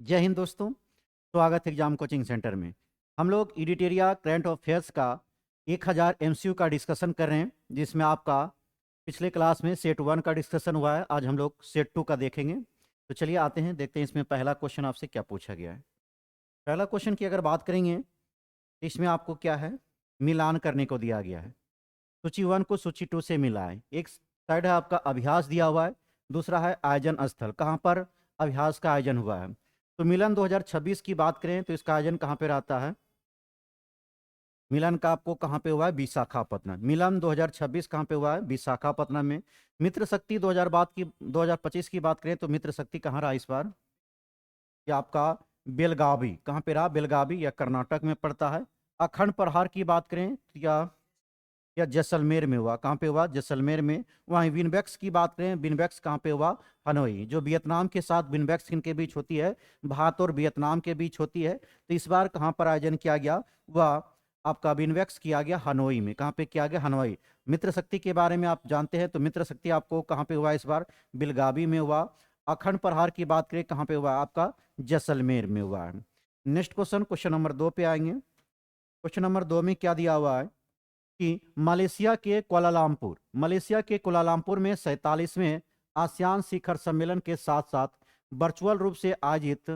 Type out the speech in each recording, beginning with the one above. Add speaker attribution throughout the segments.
Speaker 1: जय हिंद दोस्तों। स्वागत है एग्जाम कोचिंग सेंटर में। हम लोग एडिटोरिया करंट अफेयर्स का 1000 एमसीक्यू का डिस्कशन कर रहे हैं, जिसमें आपका पिछले क्लास में सेट 1 का डिस्कशन हुआ है। आज हम लोग सेट 2 का देखेंगे। तो चलिए आते हैं, देखते हैं इसमें पहला क्वेश्चन आपसे क्या पूछा गया है। पहला क्वेश्चन की अगर बात करेंगे तो इसमें आपको क्या है, मिलान करने को दिया गया है। सूची 1 को सूची 2 से मिलाएं। एक साइड है आपका अभ्यास दिया हुआ है, दूसरा है आयोजन स्थल, कहाँ पर अभ्यास का आयोजन हुआ है। तो मिलन 2026 की बात करें तो इसका आयोजन कहाँ पे रहता है। मिलन का आपको कहाँ पे हुआ है, विशाखापट्टनम। मिलन 2026 कहाँ पे हुआ है, विशाखापट्टनम में। मित्र शक्ति 2025 की बात करें तो मित्र शक्ति कहाँ रहा इस बार, ये आपका बेलगावी। कहाँ पे रहा, बेलगावी, या कर्नाटक में पड़ता है। अखंड प्रहार की बात करें तो या जैसलमेर में हुआ। कहाँ पे हुआ, जैसलमेर में। वहीं विनबैक्स की बात करें, विनबैक्स कहाँ पे हुआ, हनोई। जो वियतनाम के साथ विनबैक्स किनके बीच होती है, भारत और वियतनाम के बीच होती है। तो इस बार कहाँ पर आयोजन किया गया, वह आपका विनबैक्स किया गया हनोई में। कहाँ पे किया गया, हनोई। मित्र शक्ति के बारे में आप जानते हैं, तो मित्र शक्ति आपको कहाँ पे हुआ इस बार, बेलगावी में हुआ। अखंड प्रहार की बात करें कहाँ पे हुआ, आपका जैसलमेर में हुआ है। नेक्स्ट क्वेश्चन, क्वेश्चन नंबर 2 पे आएंगे। क्वेश्चन नंबर 2 में क्या दिया हुआ है कि मलेशिया के कुआलालंपुर में 47वें आसियान शिखर सम्मेलन के साथ साथ वर्चुअल रूप से आयोजित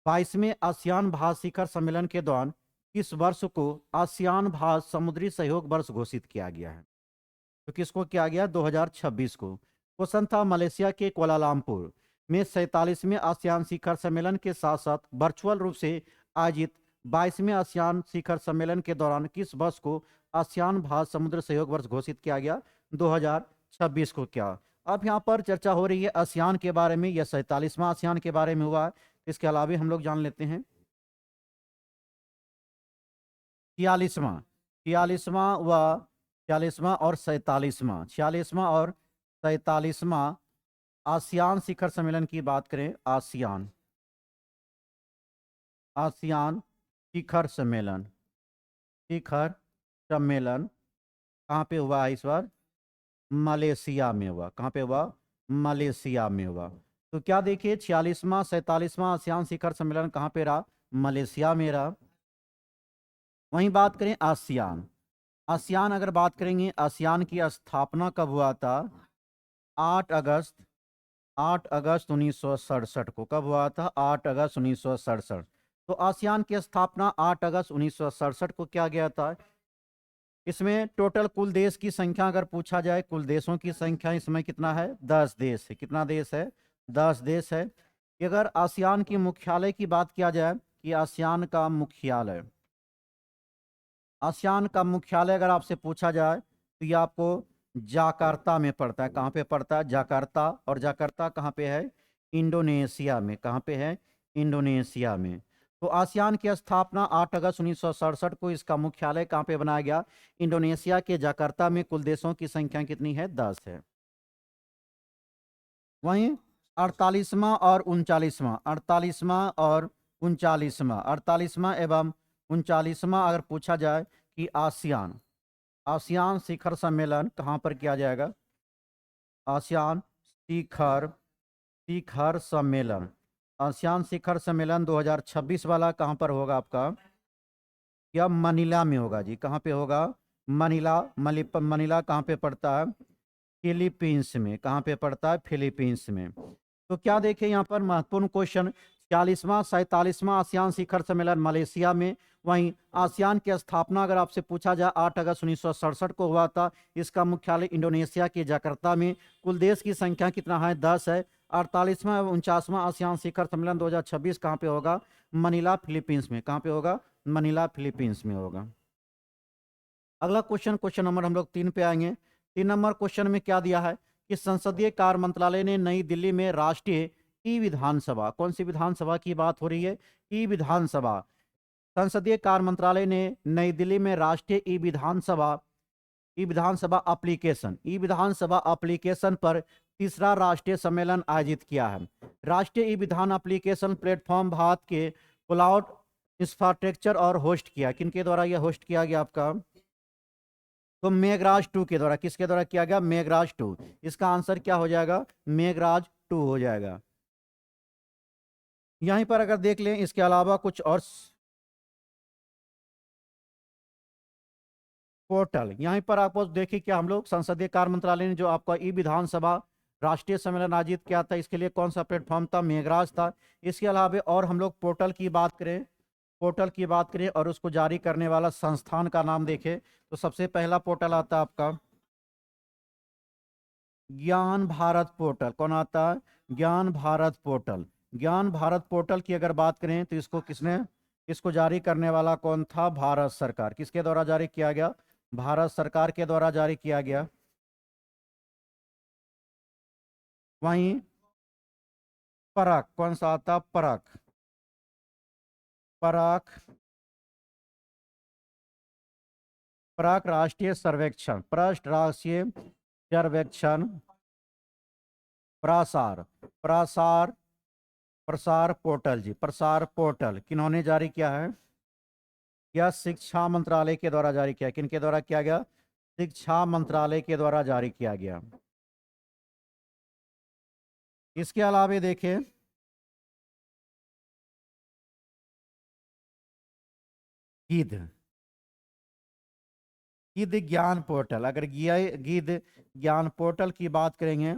Speaker 1: 22वें आसियान भारत शिखर सम्मेलन के दौरान इस वर्ष को आसियान भारत समुद्री सहयोग वर्ष घोषित किया गया है। तो किसको किया गया, 2026 को। क्वेश्चन था, मलेशिया के कुआलालंपुर में 47वें आसियान शिखर सम्मेलन के साथ साथ वर्चुअल रूप से आयोजित 22वें आसियान शिखर सम्मेलन के दौरान किस वर्ष को आसियान भारत समुद्र सहयोग वर्ष घोषित किया गया, 2026 को। क्या अब यहाँ पर चर्चा हो रही है आसियान के बारे में, यह 47वां आसियान के बारे में हुआ है। इसके अलावा हम लोग जान लेते हैं 46वां, 46वां व 46वां और 47वां, 46वां और 47वां आसियान शिखर सम्मेलन की बात करें, आसियान आसियान शिखर सम्मेलन, शिखर सम्मेलन कहाँ पे हुआ है इस बार, मलेशिया में हुआ। कहाँ पे हुआ, मलेशिया में हुआ। तो क्या देखिए, 46वां 47वां आसियान शिखर सम्मेलन कहाँ पे रहा, मलेशिया में रहा। वहीं बात करें आसियान, आसियान अगर बात करेंगे, आसियान की स्थापना कब हुआ था, 8 अगस्त 8 अगस्त 1967 को। कब हुआ था, 8 अगस्त 1967। तो आसियान की स्थापना 8 अगस्त 1967 को किया गया था। इसमें टोटल कुल देश की संख्या अगर पूछा जाए, कुल देशों की संख्या इसमें कितना है, 10 देश है। कितना देश है, 10 देश है। अगर आसियान की मुख्यालय की बात किया जाए कि आसियान का मुख्यालय, आसियान का मुख्यालय अगर आपसे पूछा जाए तो ये आपको जाकार्ता में पड़ता है। कहाँ पे पड़ता है, जाकार्ता। और जाकार्ता कहाँ पे है, इंडोनेशिया में। कहाँ पे है, इंडोनेशिया में। तो आसियान की स्थापना 8 अगस्त 1967 को, इसका मुख्यालय कहाँ पे बनाया गया, इंडोनेशिया के जाकार्ता में। कुल देशों की संख्या कितनी है, 10 है। वहीं 48वां और 39वां, 48वां और 39वां, 48वां एवं 39वां अगर पूछा जाए कि आसियान आसियान शिखर सम्मेलन कहाँ पर किया जाएगा, आसियान शिखर शिखर सम्मेलन, आसियान शिखर सम्मेलन 2026 वाला कहाँ पर होगा आपका, या मनीला में होगा जी। कहाँ पे होगा, मनीला। मनीला कहाँ पे पड़ता है, फिलीपींस में। कहाँ पे पड़ता है, फिलीपींस में। तो क्या देखें यहाँ पर महत्वपूर्ण क्वेश्चन, 40वां 47वां आसियान शिखर सम्मेलन मलेशिया में। वहीं आसियान की स्थापना अगर आपसे पूछा जाए 8 अगस्त 1967 को हुआ था। इसका मुख्यालय इंडोनेशिया के जकार्ता में। कुल देश की संख्या कितना है, 10 है। 48वां एवं 49वां आसियान शिखर सम्मेलन 2026 कहाँ पे होगा, मनीला फिलीपींस में। कहाँ पे होगा, मनीला फिलीपींस में होगा। अगला क्वेश्चन, क्वेश्चन नंबर हम लोग 3 पे आएंगे। 3 नंबर क्वेश्चन में क्या दिया है कि संसदीय कार्य मंत्रालय ने नई दिल्ली में राष्ट्रीय ई विधानसभा, कौन सी विधानसभा की बात हो रही है, ई विधानसभा। संसदीय कार्य मंत्रालय ने नई दिल्ली में राष्ट्रीय ई विधानसभा एप्लीकेशन पर तीसरा राष्ट्रीय सम्मेलन आयोजित किया है। राष्ट्रीय ई विधान एप्लीकेशन प्लेटफॉर्म भारत के क्लाउड इंफ्रास्ट्रक्चर और होस्ट किया, किनके द्वारा यह होस्ट किया गया आपका, तो मेघराज 2 के द्वारा। किसके द्वारा किया गया, मेघराज 2। इसका आंसर क्या हो जाएगा, मेघराज 2 हो जाएगा। यहीं पर अगर देख लें, इसके अलावा कुछ और पोर्टल यहीं पर आपको देखिए क्या हम लोग संसदीय कार्य मंत्रालय ने जो आपका ई विधानसभा राष्ट्रीय सम्मेलन आयोजित किया था, इसके लिए कौन सा प्लेटफॉर्म था? मेघराज था। इसके अलावा और हम लोग पोर्टल की बात करें, पोर्टल की बात करें और उसको जारी करने वाला संस्थान का नाम देखें तो सबसे पहला पोर्टल आता है आपका ज्ञान भारत पोर्टल। कौन आता है? ज्ञान भारत पोर्टल। ज्ञान भारत पोर्टल की अगर बात करें तो इसको जारी करने वाला कौन था? भारत सरकार। किसके द्वारा जारी किया गया? भारत सरकार के द्वारा जारी किया गया। वहीं परख कौन सा आता? परख। परख परख राष्ट्रीय सर्वेक्षण, पृष्ठ राष्ट्रीय सर्वेक्षण प्रसार प्रसार प्रसार पोर्टल जी, प्रसार पोर्टल किन्होंने जारी किया है? यह शिक्षा मंत्रालय के द्वारा जारी किया। किनके द्वारा किया गया? शिक्षा मंत्रालय के द्वारा जारी किया गया। इसके अलावा देखें गिद्ध गिद्ध ज्ञान पोर्टल। अगर गिद्ध ज्ञान पोर्टल की बात करेंगे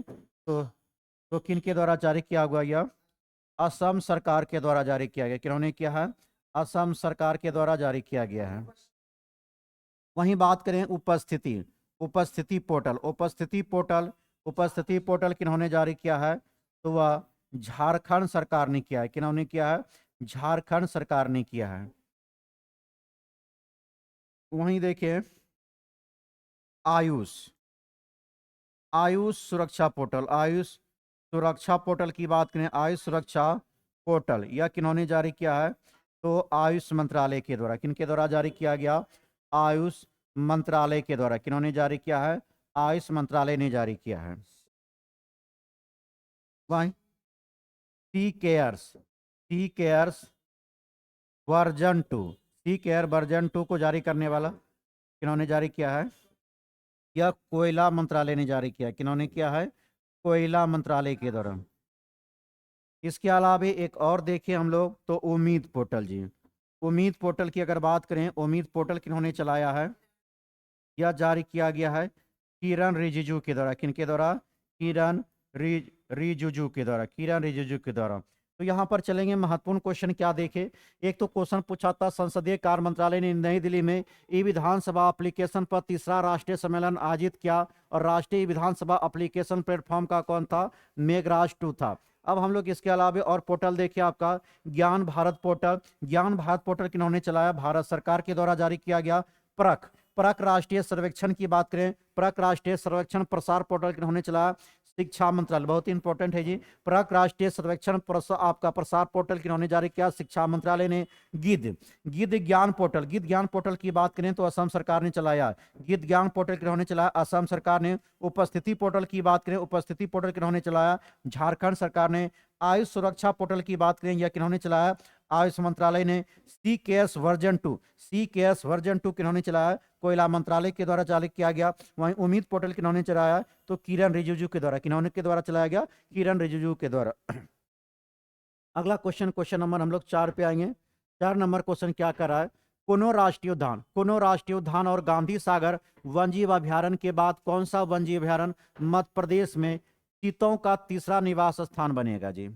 Speaker 1: तो किन के द्वारा जारी किया हुआ? यह असम सरकार के द्वारा जारी किया गया। किन्होंने किया है? असम सरकार के द्वारा जारी किया गया है। वहीं बात करें उपस्थिति उपस्थिति पोर्टल उपस्थिति पोर्टल किन्होंने जारी किया है? तो वह झारखंड सरकार ने किया है। किन्होंने किया है? झारखंड सरकार ने किया है। वहीं देखिए आयुष आयुष सुरक्षा पोर्टल आयुष सुरक्षा पोर्टल की बात करें, आयुष सुरक्षा पोर्टल यह किन्होंने जारी किया है? तो आयुष मंत्रालय के द्वारा। किनके द्वारा जारी किया गया? आयुष मंत्रालय के द्वारा। किन्होंने जारी किया है? आयुष मंत्रालय ने जारी किया है। वहीं सी केयर्स वर्जन 2 सी केयर वर्जन 2 को जारी करने वाला किन्होंने जारी किया है? यह कोयला मंत्रालय ने जारी किया। किन्होंने किया है? कोयला मंत्रालय के द्वारा। इसके अलावा एक और देखिए हम लोग तो उम्मीद पोर्टल जी। उम्मीद पोर्टल की अगर बात करें, उम्मीद पोर्टल किन्होंने चलाया है? यह जारी किया गया है किरण रिजिजू के द्वारा। किनके द्वारा? किरण रिजिजू के द्वारा। किरण रिजिजू के द्वारा। तो यहाँ पर चलेंगे, महत्वपूर्ण क्वेश्चन क्या देखे। एक तो क्वेश्चन पूछा था संसदीय कार्य मंत्रालय ने नई दिल्ली में ई विधानसभा एप्लीकेशन पर तीसरा राष्ट्रीय सम्मेलन आयोजित किया और राष्ट्रीय विधानसभा एप्लीकेशन प्लेटफॉर्म का कौन था? मेघराज 2 था। अब हम लोग इसके अलावा और पोर्टल देखिए आपका ज्ञान भारत पोर्टल। ज्ञान भारत पोर्टल किन्होंने चलाया? भारत सरकार के द्वारा जारी किया गया। परख परख राष्ट्रीय सर्वेक्षण की बात करें, परख राष्ट्रीय सर्वेक्षण प्रसार पोर्टल किन्होंने चलाया? शिक्षा मंत्रालय। बहुत ही इंपॉर्टेंट है जी। परख राष्ट्रीय सर्वेक्षण आपका प्रसार पोर्टल किन्होंने जारी किया? शिक्षा मंत्रालय ने। गिद्ध ज्ञान पोर्टल की बात करें तो असम सरकार ने चलाया। गिद्ध ज्ञान पोर्टल किन्होंने चलाया? असम सरकार ने। उपस्थिति पोर्टल की बात करें, उपस्थिति पोर्टल किन्होंने चलाया? झारखंड सरकार ने। आयुष सुरक्षा पोर्टल की बात करें, यह किन्होंने चलाया? आयुष मंत्रालय ने। सी केएस वर्जन 2 किन्होंने चलाया? कोयला मंत्रालय के द्वारा जारी किया गया। वहीं उम्मीद पोर्टल किन्होंने चलाया? तो किरण रिजिजू के द्वारा। किन्होंने के द्वारा चलाया गया? किरण रिजिजू के द्वारा। अगला क्वेश्चन नंबर हम लोग 4 पे आएंगे। 4 नंबर क्वेश्चन क्या कर रहा है? कुनो राष्ट्रीय उद्यान और गांधी सागर वन्यजीव अभ्यारण्य के बाद कौन सा वन्यजीव अभ्यारण्य मध्य प्रदेश में चीतों का तीसरा निवास स्थान बनेगा जी?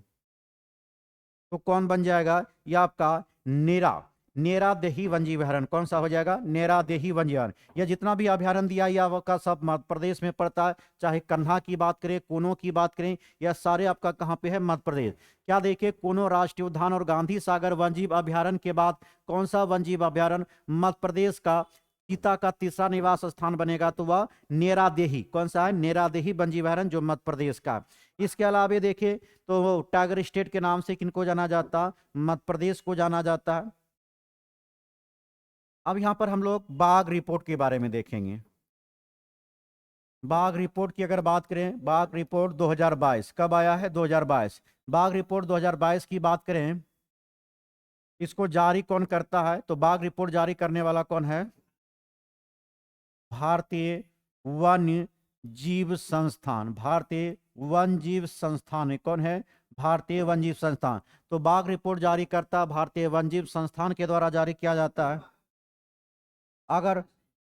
Speaker 1: तो कौन बन जाएगा? यह आपका नेरा देही वन्यजीव अभ्यारण्य। कौन सा हो जाएगा? नेरा देही वन्यजीव अभ्यारण्य। यह जितना भी अभ्यारण्य दिया या आपका सब मध्य प्रदेश में पड़ता है। चाहे कन्हा की बात करें, कोनो की बात करें, यह सारे आपका कहाँ पे है? मध्य प्रदेश। क्या देखिए, कोनो राष्ट्रीय उद्यान और गांधी सागर वन्यजीव अभ्यारण्य के बाद कौन सा वन्यजीव अभ्यारण्य मध्य प्रदेश का चीता का तीसरा निवास स्थान बनेगा? तो वह नेरा देही। कौन सा है? नेरा देही वन्यजीव अभ्यारण्य जो मध्य प्रदेश का। इसके अलावा देखिए तो टाइगर स्टेट के नाम से किनको जाना जाता? मध्य प्रदेश को जाना जाता है। अब यहां पर हम लोग बाघ रिपोर्ट के बारे में देखेंगे। बाघ रिपोर्ट की अगर बात करें, बाघ रिपोर्ट 2022 कब आया है? 2022। बाघ रिपोर्ट 2022 की बात करें, इसको जारी कौन करता है? तो बाघ रिपोर्ट जारी करने वाला कौन है? भारतीय वन्य जीव संस्थान। भारतीय वन्य जीव संस्थान कौन है? भारतीय वन्यजीव संस्थान। तो बाघ रिपोर्ट जारी करता भारतीय वन्यजीव संस्थान के द्वारा जारी किया जाता है। अगर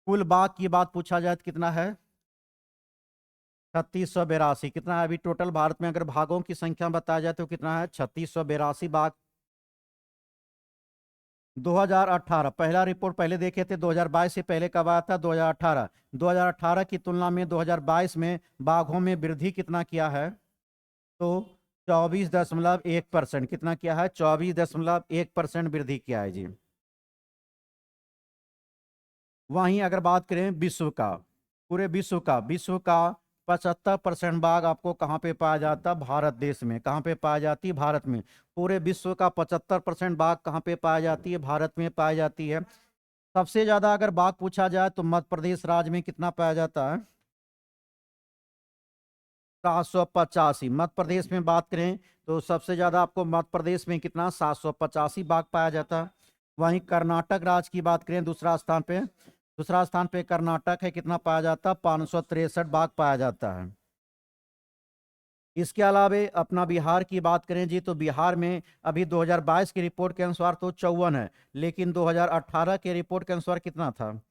Speaker 1: कुल बाघ की बात पूछा जाए तो कितना है? 3682। कितना है अभी टोटल भारत में? अगर बाघों की संख्या बताया जाए तो कितना है? 3682 बाघ। 2018 पहला रिपोर्ट पहले देखे थे, 2022 से पहले कब आया था? 2018। 2018 की तुलना में 2022 में बाघों में वृद्धि कितना किया है? तो 24.1%। कितना किया है? 24.1% वृद्धि किया है जी। वहीं अगर बात करें विश्व का, पूरे विश्व का 75% बाघ आपको कहाँ पे पाया जाता है? भारत देश में। कहाँ पे पाया जाती है? भारत में। पूरे विश्व का 75% बाघ कहाँ पे पाया जाती है? भारत में पाई जाती है। सबसे ज्यादा अगर बाघ पूछा जाए तो मध्य प्रदेश राज्य में कितना पाया जाता है? 785। मध्य प्रदेश में बात करें तो सबसे ज्यादा आपको मध्य प्रदेश में कितना? 785 बाघ पाया जाता है। वहीं कर्नाटक राज्य की बात करें दूसरा स्थान पे कर्नाटक है। कितना पाया जाता है? 563 बाघ पाया जाता है। इसके अलावे अपना बिहार की बात करें जी तो बिहार में अभी 2022 की रिपोर्ट के अनुसार तो 54 है, लेकिन 2018 के रिपोर्ट के अनुसार कितना था?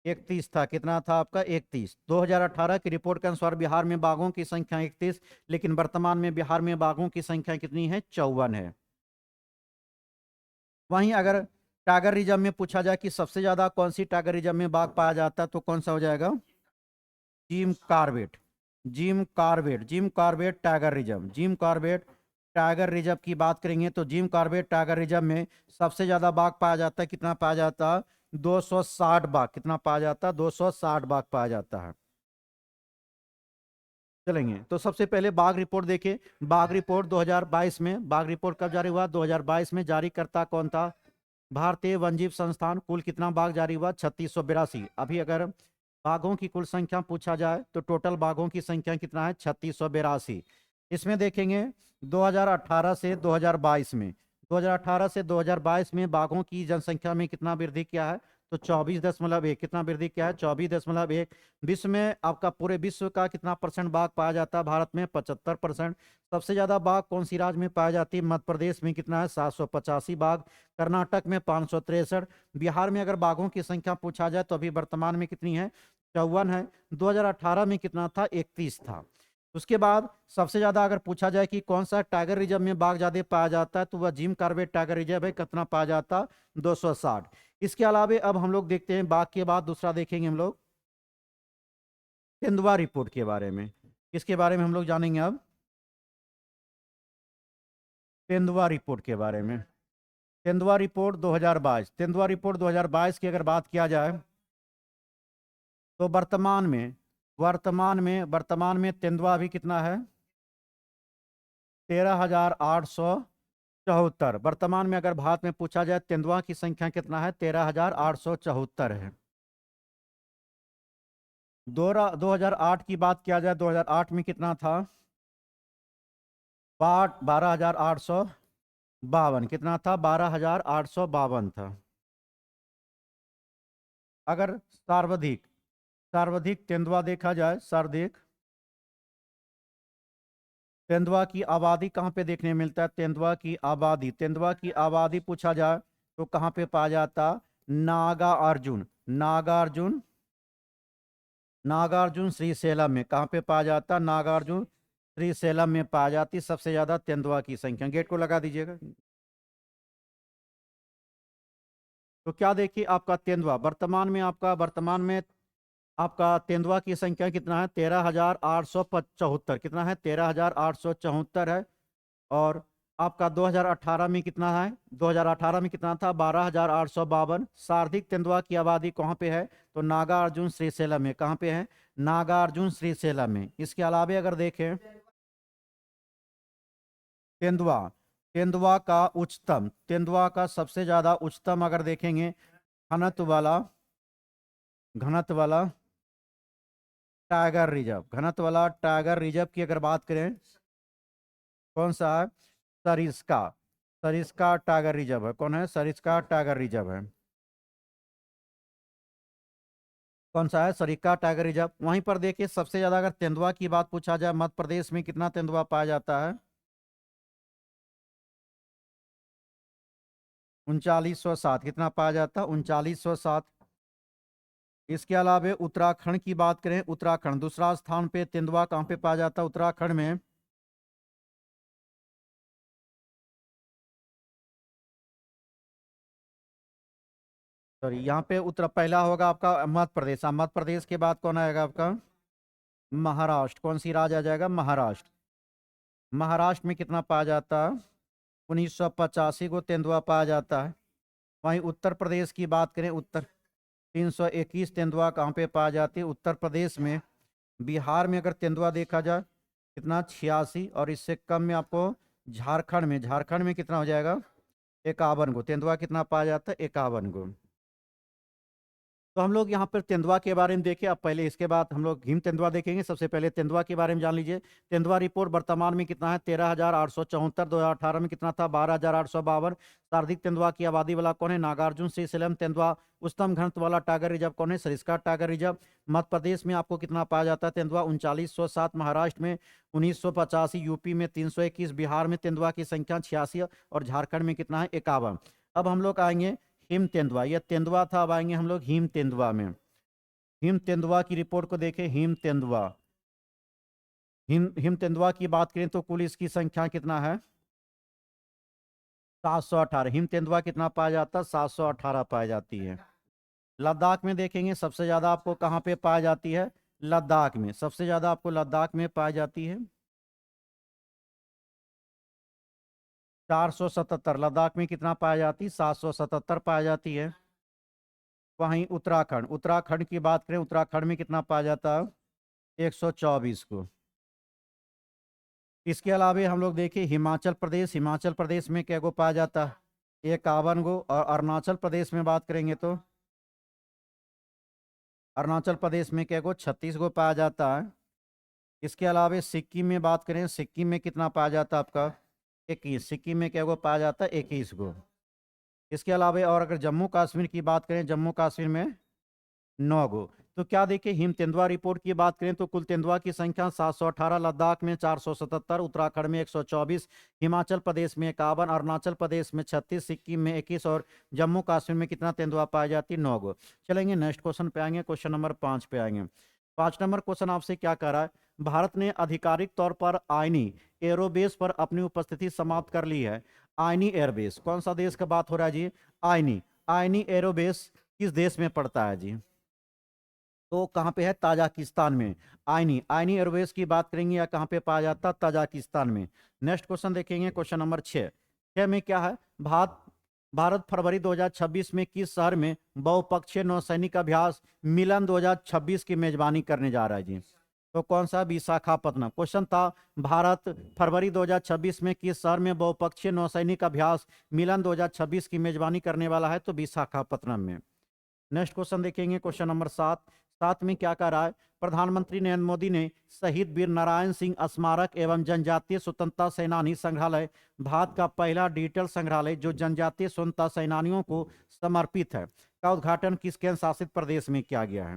Speaker 1: 31 था। कितना था आपका? 31। 2018 की रिपोर्ट के अनुसार बिहार में बाघों की संख्या 31, लेकिन वर्तमान में बिहार में बाघों की संख्या कितनी है? 54 है। वहीं अगर टाइगर रिजर्व में पूछा जाए कि सबसे ज्यादा कौन सी टाइगर रिजर्व में बाघ पाया जाता है तो कौन सा हो जाएगा? Jim Corbett. Jim Corbett tiger reserve की बात करेंगे तो जिम कार्बेट टाइगर रिजर्व में सबसे ज्यादा बाघ पाया जाता है। कितना पाया जाता है? 260 बाघ। कितना पाया जाता है? 260 बाघ पाया जाता है। चलेंगे तो सबसे पहले बाघ रिपोर्ट देखें। बाघ रिपोर्ट 2022 में, बाघ रिपोर्ट कब जारी हुआ? 2022 में। जारी करता कौन था? भारतीय वन्यजीव संस्थान। कुल कितना बाघ जारी हुआ? 3682। अभी अगर बाघों की कुल संख्या पूछा जाए तो टोटल बाघों की संख्या कितना है? 3682। इसमें देखेंगे 2018 से 2022 में, 2018 से 2022 में बाघों की जनसंख्या में कितना वृद्धि किया है? तो 24.1। कितना वृद्धि किया है? 24.1। विश्व में आपका पूरे विश्व का कितना परसेंट बाघ पाया जाता है? भारत में 75%। सबसे ज्यादा बाघ कौन सी राज्य में पाई जाती है? मध्य प्रदेश में। कितना है? 785 बाघ। कर्नाटक में 563। बिहार में अगर बाघों की संख्या पूछा जाए तो अभी वर्तमान में कितनी है? 54 है। 2018 में कितना था? 31 था। उसके बाद सबसे ज्यादा अगर पूछा जाए कि कौन सा टाइगर रिजर्व में बाघ ज्यादा पाया जाता है तो वह जिम कार्बेट टाइगर रिजर्व है। कितना पाया जाता? 260। इसके अलावे अब हम लोग देखते हैं बाघ के बाद दूसरा देखेंगे हम लोग तेंदुआ रिपोर्ट के बारे में। किसके बारे में हम लोग जानेंगे अब? तेंदुआ रिपोर्ट के बारे में। तेंदुआ रिपोर्ट 2022। तेंदुआ रिपोर्ट 2022 की अगर बात किया जाए तो वर्तमान में तेंदुआ अभी कितना है? 13,874। वर्तमान में अगर भारत में पूछा जाए तेंदुआ की संख्या कितना है? 13,874 है। 2008 की बात किया जाए 2008 में कितना था? 12,852। कितना था? 12,852 था। अगर सर्वाधिक सर्वाधिक तेंदुआ देखा जाए, सर्वाधिक तेंदुआ की आबादी कहाँ पे देखने मिलता है? तेंदुआ की आबादी पूछा जाए तो कहाँ पे पाया जाता? नागार्जुन नागार्जुन श्रीशैलम में। कहाँ पे पाया जाता? नागार्जुन श्रीशैलम में पाया जाती सबसे ज्यादा तेंदुआ की संख्या। गेट को लगा दीजिएगा। तो क्या देखिए आपका तेंदुआ वर्तमान में आपका तेंदुआ की संख्या कितना है? 13,874। कितना है? 13,874 है। और आपका 2018 में कितना है? 2018 में कितना था? 12,852। सर्वाधिक तेंदुआ की आबादी कहाँ पे है? तो नागार्जुन श्रीशैलम में। कहाँ पे है? नागार्जुन श्रीशैलम में। इसके अलावे अगर देखें तेंदुआ तेंदुआ का सबसे ज्यादा उच्चतम अगर देखेंगे घनत्व वाला टाइगर रिजर्व की अगर बात करें, कौन सा है? सरिस्का सरिस्का टाइगर रिजर्व है। कौन है? सरिस्का टाइगर रिजर्व है। कौन सा है? Sariska tiger reserve. वहीं पर देखिए सबसे ज्यादा अगर तेंदुआ की बात पूछा जाए, मध्य प्रदेश में कितना तेंदुआ पाया जाता है? 3907। कितना पाया जाता है? 3907। इसके अलावा उत्तराखंड की बात करें, उत्तराखंड दूसरा स्थान पे तेंदुआ कहाँ पे पाया जाता है उत्तराखंड में? सॉरी, यहाँ पे उत्तर पहला होगा आपका मध्य प्रदेश। मध्य प्रदेश के बाद कौन आएगा आपका? महाराष्ट्र। कौन सी राज्य आ जाएगा? महाराष्ट्र। महाराष्ट्र में कितना पाया जाता है? 1985 को तेंदुआ पाया जाता है। वहीं उत्तर प्रदेश की बात करें, उत्तर 321 तेंदुआ कहाँ पे पाया जाती है? उत्तर प्रदेश में। बिहार में अगर तेंदुआ देखा जाए कितना? 86। और इससे कम में आपको झारखंड में, झारखंड में कितना हो जाएगा? 51 को। तेंदुआ कितना पाया जाता है? 51 को। तो हम लोग यहाँ पर तेंदुआ के बारे में देखें। अब पहले इसके बाद हम लोग हिम तेंदुआ देखेंगे। सबसे पहले तेंदुआ के बारे में जान लीजिए। तेंदुआ रिपोर्ट वर्तमान में कितना है? 13,874। 2018 में कितना था? 12,852। सर्वाधिक तेंदुआ की आबादी वाला कौन है? नागार्जुन श्रीशैलम तेंदुआ। उच्चतम घनत्व वाला टाइगर रिजर्व कौन है? Sariska tiger reserve. मध्य प्रदेश में आपको कितना पाया जाता है तेंदुआ? 3907। महाराष्ट्र में 1985। यूपी में 321। बिहार में तेंदुआ की संख्या 86। और झारखंड में कितना है? 51। अब हम लोग आएंगे हिम तेंदुआ। यह तेंदुआ था। अब आएंगे हम लोग हिम तेंदुआ में। हिम तेंदुआ की रिपोर्ट को देखें। हिम तेंदुआ, हिम तेंदुआ की बात करें तो कुल इसकी संख्या कितना है? 718। हिम तेंदुआ कितना पाया जाता है? 718 पाई जाती है। लद्दाख में देखेंगे सबसे ज्यादा आपको कहाँ पे पाई जाती है? लद्दाख में। सबसे ज्यादा आपको लद्दाख में पाई जाती है 477। लद्दाख में कितना पाया जाती है? 777 पाई जाती है। वहीं उत्तराखंड, उत्तराखंड की बात करें, उत्तराखंड में कितना पाया जाता है? 124 को। इसके अलावा हम लोग देखें हिमाचल प्रदेश। हिमाचल प्रदेश में क्या गो पाया जाता है? 51 गो। और अरुणाचल प्रदेश में बात करेंगे तो अरुणाचल प्रदेश में क्या गो? 36 गो पाया जाता है। इसके अलावा सिक्किम में बात करें, सिक्किम में कितना पाया जाता है आपका? 21। सिक्किम में क्या गो पाया जाता है? 21 गो। इसके अलावा और अगर जम्मू कश्मीर की बात करें, जम्मू कश्मीर में 9 गो। तो क्या देखिए हिम तेंदुआ रिपोर्ट की बात करें तो कुल तेंदुआ की संख्या 718। लद्दाख में 477। उत्तराखंड में 124। हिमाचल प्रदेश में 51। अरुणाचल प्रदेश में 36। सिक्किम में 21। और जम्मू कश्मीर में कितना तेंदुआ पाई जाती है? 9 गो। चलेंगे नेक्स्ट क्वेश्चन पे आएंगे। क्वेश्चन नंबर 5 पे आएंगे। 5 नंबर क्वेश्चन आपसे क्या कह रहा है? भारत ने आधिकारिक तौर पर आयनी एरोबेस पर अपनी उपस्थिति समाप्त कर ली है। आयनी एयरबेस कौन सा देश का बात हो रहा है जी? आयनी, आयनी एरोबेस किस देश में पड़ता है जी? तो कहाँ पे है? ताजिकिस्तान में। आइनी, आइनी एयरवेज की बात करेंगे या कहाँ पे पाया जाता है? ताजिकिस्तान में। नेक्स्ट क्वेश्चन देखेंगे। Question number 6। 6 में क्या है? भारत भारत फरवरी 2026 में किस शहर में बहुपक्षीय नौसैनिक अभ्यास मिलन 2026 की मेजबानी करने जा रहा है जी? तो कौन सा? विशाखापत्तनम। क्वेश्चन था भारत फरवरी 2026 में किस शहर में बहुपक्षीय नौसैनिक अभ्यास मिलन 2026 की मेजबानी करने वाला है? तो विशाखापत्तनम में। नेक्स्ट क्वेश्चन देखेंगे। Question number 7। 7 में क्या कह रहा है? प्रधानमंत्री नरेंद्र मोदी ने शहीद वीर नारायण सिंह स्मारक एवं जनजातीय स्वतंत्रता सेनानी संग्रहालय, भारत का पहला डिजिटल संग्रहालय जो जनजातीय स्वतंत्रता सेनानियों को समर्पित है, का उद्घाटन किस केंद्र शासित प्रदेश में किया गया है?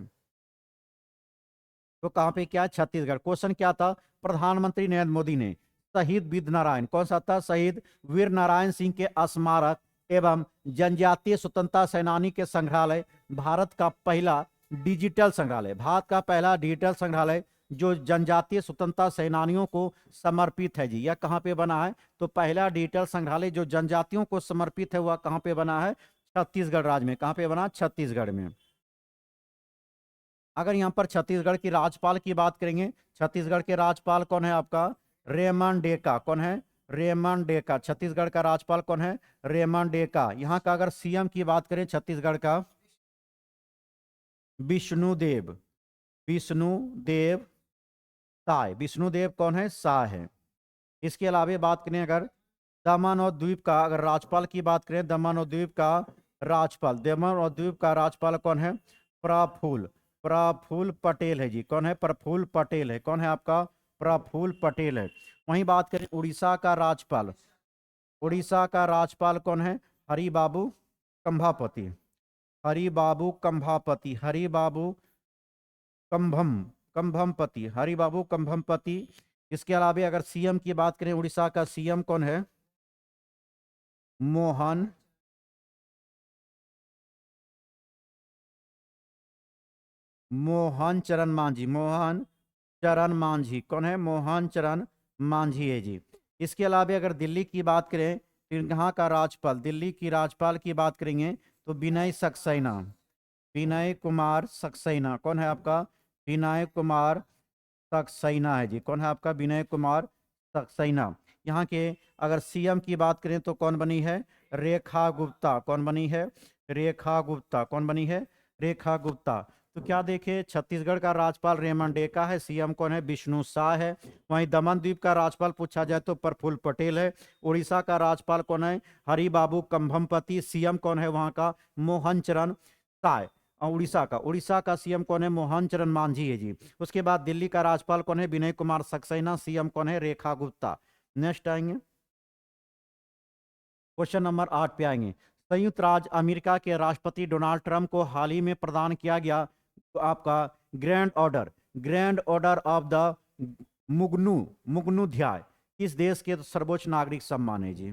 Speaker 1: तो कहाँ पे क्या? छत्तीसगढ़। क्वेश्चन क्या था? प्रधानमंत्री नरेंद्र मोदी ने शहीद वीर नारायण, कौन सा था? शहीद वीर नारायण सिंह के स्मारक एवं जनजातीय स्वतंत्रता सेनानी के संग्रहालय, भारत का पहला डिजिटल संग्रहालय, भारत का पहला डिजिटल संग्रहालय जो जनजातीय स्वतंत्रता सेनानियों को समर्पित है जी। यह कहाँ पे बना है? तो पहला डिजिटल संग्रहालय जो जनजातियों को समर्पित है वह कहाँ पे बना है? छत्तीसगढ़ राज्य में। कहाँ पे बना? छत्तीसगढ़ में। अगर यहाँ पर छत्तीसगढ़ की राज्यपाल की बात करेंगे, छत्तीसगढ़ के राज्यपाल कौन है आपका? रेमन डेका। कौन है? रेमन डेका। छत्तीसगढ़ का राज्यपाल कौन है? रेमन डेका। यहाँ का अगर सीएम की बात करें छत्तीसगढ़ का, विष्णुदेव, विष्णुदेव साय। विष्णुदेव कौन है? साय है। इसके अलावा बात करें अगर दमन और द्वीप का, अगर राज्यपाल की बात करें, दमन और द्वीप का राज्यपाल, दमन और द्वीप का राज्यपाल कौन है? प्रफुल्ल, प्रफुल्ल पटेल है जी। कौन है? प्रफुल्ल पटेल है। कौन है आपका? प्रफुल्ल पटेल है। वहीं बात करें उड़ीसा का राज्यपाल, उड़ीसा का राज्यपाल कौन है? हरिबाबू कंभापति, हरिबाबू कंभापति, हरिबाबू कंभम, कंभमपति, हरि बाबू कंभमपति। इसके अलावा अगर सीएम की बात करें, उड़ीसा का सीएम कौन है? मोहन मोहन चरण मांझी, मोहन चरण मांझी कौन है? मोहन चरण मांझी है जी। इसके अलावा अगर दिल्ली की बात करें तो यहाँ का राज्यपाल, दिल्ली की राज्यपाल की बात करेंगे तो विनय सक्सेना, विनय कुमार सक्सेना कौन है आपका? विनय कुमार सक्सेना है जी। कौन है आपका? विनय कुमार सक्सेना। यहाँ के अगर सीएम की बात करें तो कौन बनी है? रेखा गुप्ता। कौन बनी है? रेखा गुप्ता। कौन बनी है? रेखा गुप्ता। तो क्या देखे, छत्तीसगढ़ का राज्यपाल रेमन डेका है, सीएम कौन है? विष्णु शाह है। वहीं दमन द्वीप का राज्यपाल पूछा जाए तो प्रफुल्ल पटेल है। उड़ीसा का राज्यपाल कौन है? हरि बाबू कंभमपति। सीएम कौन है वहां का? मोहन चरण शाह। उड़ीसा का सीएम कौन है? मोहन चरण मांझी है जी। उसके बाद दिल्ली का राज्यपाल कौन है? विनय कुमार सक्सेना। सीएम कौन है? रेखा गुप्ता। नेक्स्ट आएंगे, क्वेश्चन नंबर 8 पे आएंगे। संयुक्त राज्य अमेरिका के राष्ट्रपति डोनाल्ड ट्रंप को हाल ही में प्रदान किया गया तो आपका ग्रैंड ऑर्डर ऑफ द मुगनू मुगनुध्याय किस देश के सर्वोच्च नागरिक सम्मान है जी?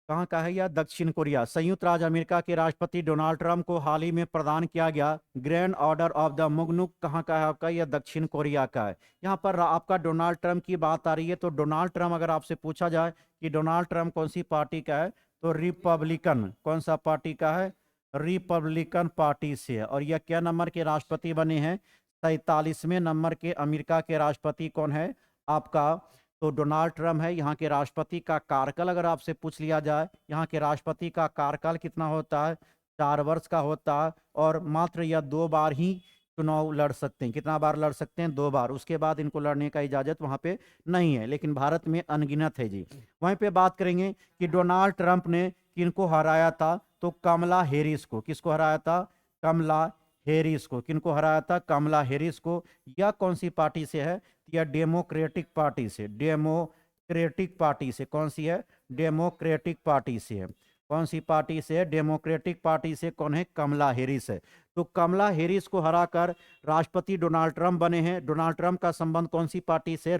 Speaker 1: कहाँ का है यह? दक्षिण कोरिया। संयुक्त राज्य अमेरिका के राष्ट्रपति डोनाल्ड ट्रंप को हाल ही में प्रदान किया गया ग्रैंड ऑर्डर ऑफ द मुगनुक कहाँ का है आपका? यह दक्षिण कोरिया का है। यहाँ पर आपका डोनाल्ड ट्रंप की बात आ रही है, तो डोनाल्ड ट्रंप अगर आपसे पूछा जाए कि डोनाल्ड ट्रंप कौन सी पार्टी का है, तो रिपब्लिकन। कौन सा पार्टी का है? रिपब्लिकन पार्टी से है। और यह क्या नंबर के राष्ट्रपति बने हैं? 47वें नंबर के अमेरिका के राष्ट्रपति कौन है आपका? तो डोनाल्ड ट्रंप है। यहाँ के राष्ट्रपति का कार्यकाल अगर आपसे पूछ लिया जाए, यहाँ के राष्ट्रपति का कार्यकाल कितना होता है? 4 वर्ष का होता है। और मात्र यह 2 बार ही चुनाव लड़ सकते हैं। कितना बार लड़ सकते हैं? 2 बार। उसके बाद इनको लड़ने का इजाजत वहां पे नहीं है, लेकिन भारत में अनगिनत है जी। वहीं पे बात करेंगे कि डोनाल्ड ट्रंप ने किनको हराया था, तो कमला हैरिस को। किसको हराया था? कमला हैरिस को। किनको हराया था? कमला हैरिस को। यह कौन सी पार्टी से है? या डेमोक्रेटिक पार्टी से। डेमोक्रेटिक पार्टी से। कौन सी है? डेमोक्रेटिक पार्टी से है। कौन सी पार्टी से है? डेमोक्रेटिक पार्टी से। कौन है? कमला हैरिस है। तो कमला हैरिस को हराकर राष्ट्रपति डोनाल्ड ट्रंप बने हैं। डोनाल्ड ट्रंप का संबंध कौन सी पार्टी से?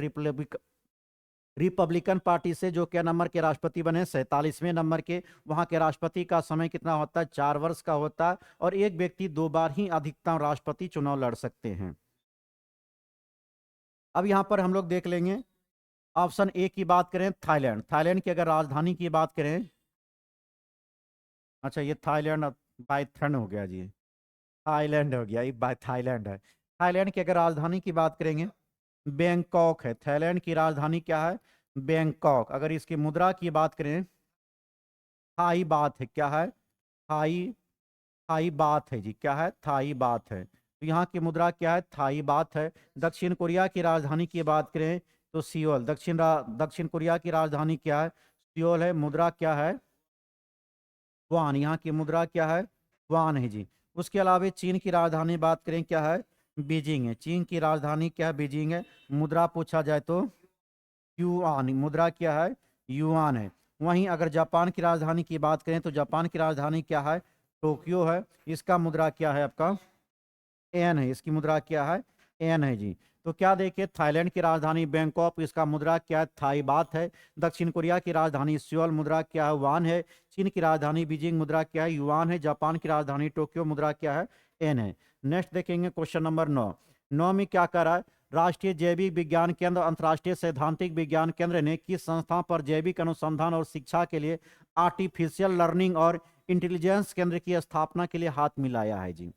Speaker 1: रिपब्लिकन पार्टी से। जो क्या नंबर के राष्ट्रपति बने? 47वें नंबर के। वहां के राष्ट्रपति का समय कितना होता है? 4 वर्ष का होता है। और एक व्यक्ति 2 बार ही अधिकतम राष्ट्रपति चुनाव लड़ सकते हैं। अब यहां पर हम लोग देख लेंगे, ऑप्शन ए की बात करें, थाईलैंड। थाईलैंड की अगर राजधानी की बात करें, अच्छा ये थाईलैंड बाइथन हो गया जी, थाईलैंड हो गया, ये बाय थाईलैंड है। थाईलैंड की अगर राजधानी की बात करेंगे, बैंकॉक है। थाईलैंड की राजधानी क्या है? बैंकॉक। अगर इसकी मुद्रा की बात करें, थाई बात है। क्या है? थाई थाई बात है जी। क्या है? थाई बात है। तो यहाँ की मुद्रा क्या है? थाई बात है। दक्षिण कोरिया की राजधानी की बात करें तो सियोल। दक्षिण कोरिया की राजधानी क्या है? सियोल है। मुद्रा क्या है? वान। यहाँ की मुद्रा क्या है? वान है जी। उसके अलावा चीन की राजधानी बात करें, क्या है? बीजिंग है। चीन की राजधानी क्या है? बीजिंग है। मुद्रा पूछा जाए तो युआन। मुद्रा क्या है? युआन है। वहीं अगर जापान की राजधानी की बात करें तो जापान की राजधानी क्या है? टोक्यो है। इसका मुद्रा क्या है आपका? एन है। इसकी मुद्रा क्या है? एन है जी। तो क्या देखिए, थाईलैंड की राजधानी बैंकॉक, इसका मुद्रा क्या है? थाई बात है। दक्षिण कोरिया की राजधानी सियोल, मुद्रा क्या है? वान है। चीन की राजधानी बीजिंग, मुद्रा क्या है? युआन है। जापान की राजधानी टोक्यो, मुद्रा क्या है? एन है। नेक्स्ट देखेंगे क्वेश्चन नंबर 9। 9 में क्या कर रहा है? राष्ट्रीय जैविक विज्ञान केंद्र अंतर्राष्ट्रीय सैद्धांतिक विज्ञान केंद्र ने किस संस्था पर जैविक अनुसंधान और शिक्षा के लिए आर्टिफिशियल लर्निंग और इंटेलिजेंस केंद्र की स्थापना के लिए हाथ मिलाया है जी?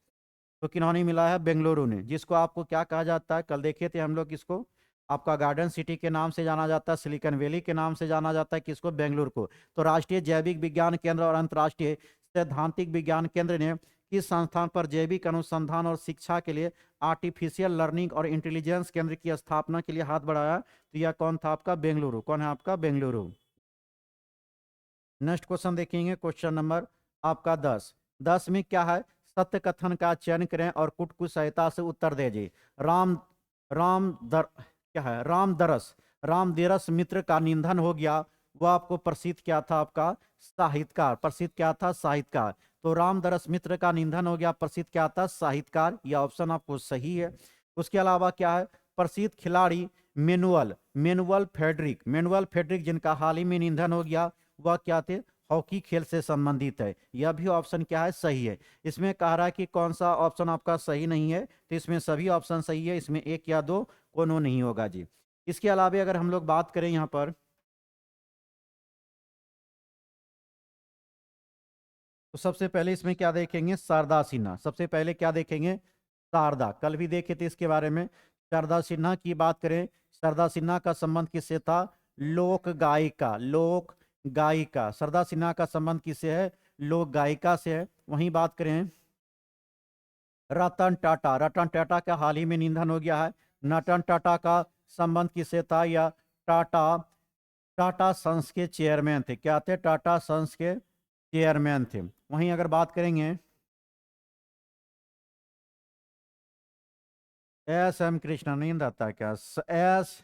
Speaker 1: तो किन्होंने मिला है? बेंगलुरु ने। जिसको आपको क्या कहा जाता है? कल देखे थे हम लोग इसको, आपका गार्डन सिटी के नाम से जाना जाता है, सिलिकॉन वैली के नाम से जाना जाता है। किसको? बेंगलुरु को। तो राष्ट्रीय जैविक विज्ञान केंद्र और अंतर्राष्ट्रीय सैद्धांतिक विज्ञान केंद्र ने किस संस्थान पर जैविक अनुसंधान और शिक्षा के लिए आर्टिफिशियल लर्निंग और इंटेलिजेंस केंद्र की स्थापना के लिए हाथ बढ़ाया? तो यह कौन था आपका? बेंगलुरु। कौन है आपका? बेंगलुरु। नेक्स्ट क्वेश्चन देखेंगे, क्वेश्चन नंबर आपका 10। 10 में क्या है? सत्य कथन का चयन करें और कुछ सहायता से उत्तर दीजिए। राम राम दर क्या है? राम दरस मित्र का निधन हो गया, वह आपको प्रसिद्ध क्या था, आपका साहित्यकार। प्रसिद्ध क्या था, साहित्यकार। तो रामदरस मित्र का निधन हो गया, प्रसिद्ध क्या था, साहित्यकार। यह ऑप्शन आपको सही है। उसके अलावा क्या है, प्रसिद्ध खिलाड़ी मेनुअल मेनुअल फेडरिक। मेनुअल फेडरिक जिनका हाल ही में निधन हो गया, वह क्या थे, हॉकी खेल से संबंधित है। यह भी ऑप्शन क्या है, सही है। इसमें कह रहा है कि कौन सा ऑप्शन आपका सही नहीं है, तो इसमें सभी ऑप्शन सही है, इसमें एक या दो कोनो नहीं होगा जी। इसके अलावा अगर हम लोग बात करें यहाँ पर, तो सबसे पहले इसमें क्या देखेंगे, शारदा सिन्हा। सबसे पहले क्या देखेंगे, शारदा। कल भी देखे थे इसके बारे में। शारदा सिन्हा की बात करें, शारदा सिन्हा का संबंध किससे था, लोक गायिका। लोक गायिका, शारदा सिन्हा का संबंध किससे है, लोक गायिका से है। वहीं बात करें रतन टाटा, रतन टाटा का हाल ही में निधन हो गया है। रतन टाटा का संबंध किससे था, या टाटा टाटा सन्स के चेयरमैन थे। क्या थे, टाटा सन्स के चेयरमैन थे। वहीं अगर बात करेंगे एस एम कृष्णा, नहीं रहता क्या, एस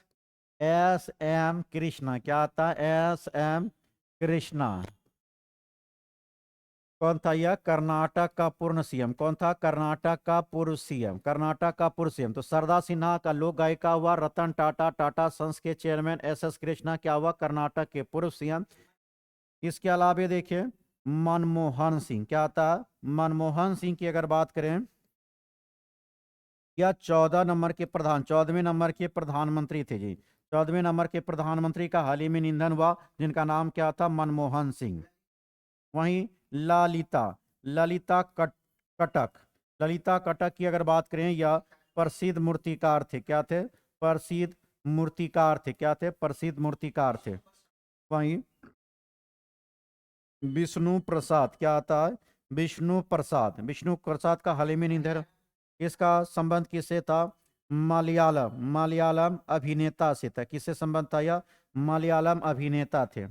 Speaker 1: एस एम कृष्णा, क्या आता है, एस एम कृष्णा। कौन था यह, कर्नाटक का पूर्ण सीएम। कौन था, कर्नाटक का पूर्व सीएम। कर्नाटक का पूर्व सीएम। तो शारदा सिन्हा का लोक गायिका हुआ, रतन टाटा टाटा सन्स के चेयरमैन, एस एस कृष्णा क्या हुआ, कर्नाटक के पूर्व सीएम। इसके अलावा देखिए मनमोहन सिंह, क्या आता है, मनमोहन सिंह की अगर बात करें, या 14 नंबर के प्रधान, 14वें नंबर के प्रधानमंत्री थे जी। 14वें नंबर के प्रधानमंत्री का हाल ही में निधन हुआ, जिनका नाम क्या था, मनमोहन सिंह। वहीं ललिता ललिता कटक, ललिता कटक की अगर बात करें, या प्रसिद्ध मूर्तिकार थे। क्या थे, प्रसिद्ध मूर्तिकार थे। क्या थे, प्रसिद्ध मूर्तिकार थे। वहीं विष्णु प्रसाद, क्या आता है, विष्णु प्रसाद। विष्णु प्रसाद का हाल ही में निधन, इसका संबंध किससे था, मलयालम मलयालम अभिनेता से था। किससे संबंध था, यह मलयालम अभिनेता थे।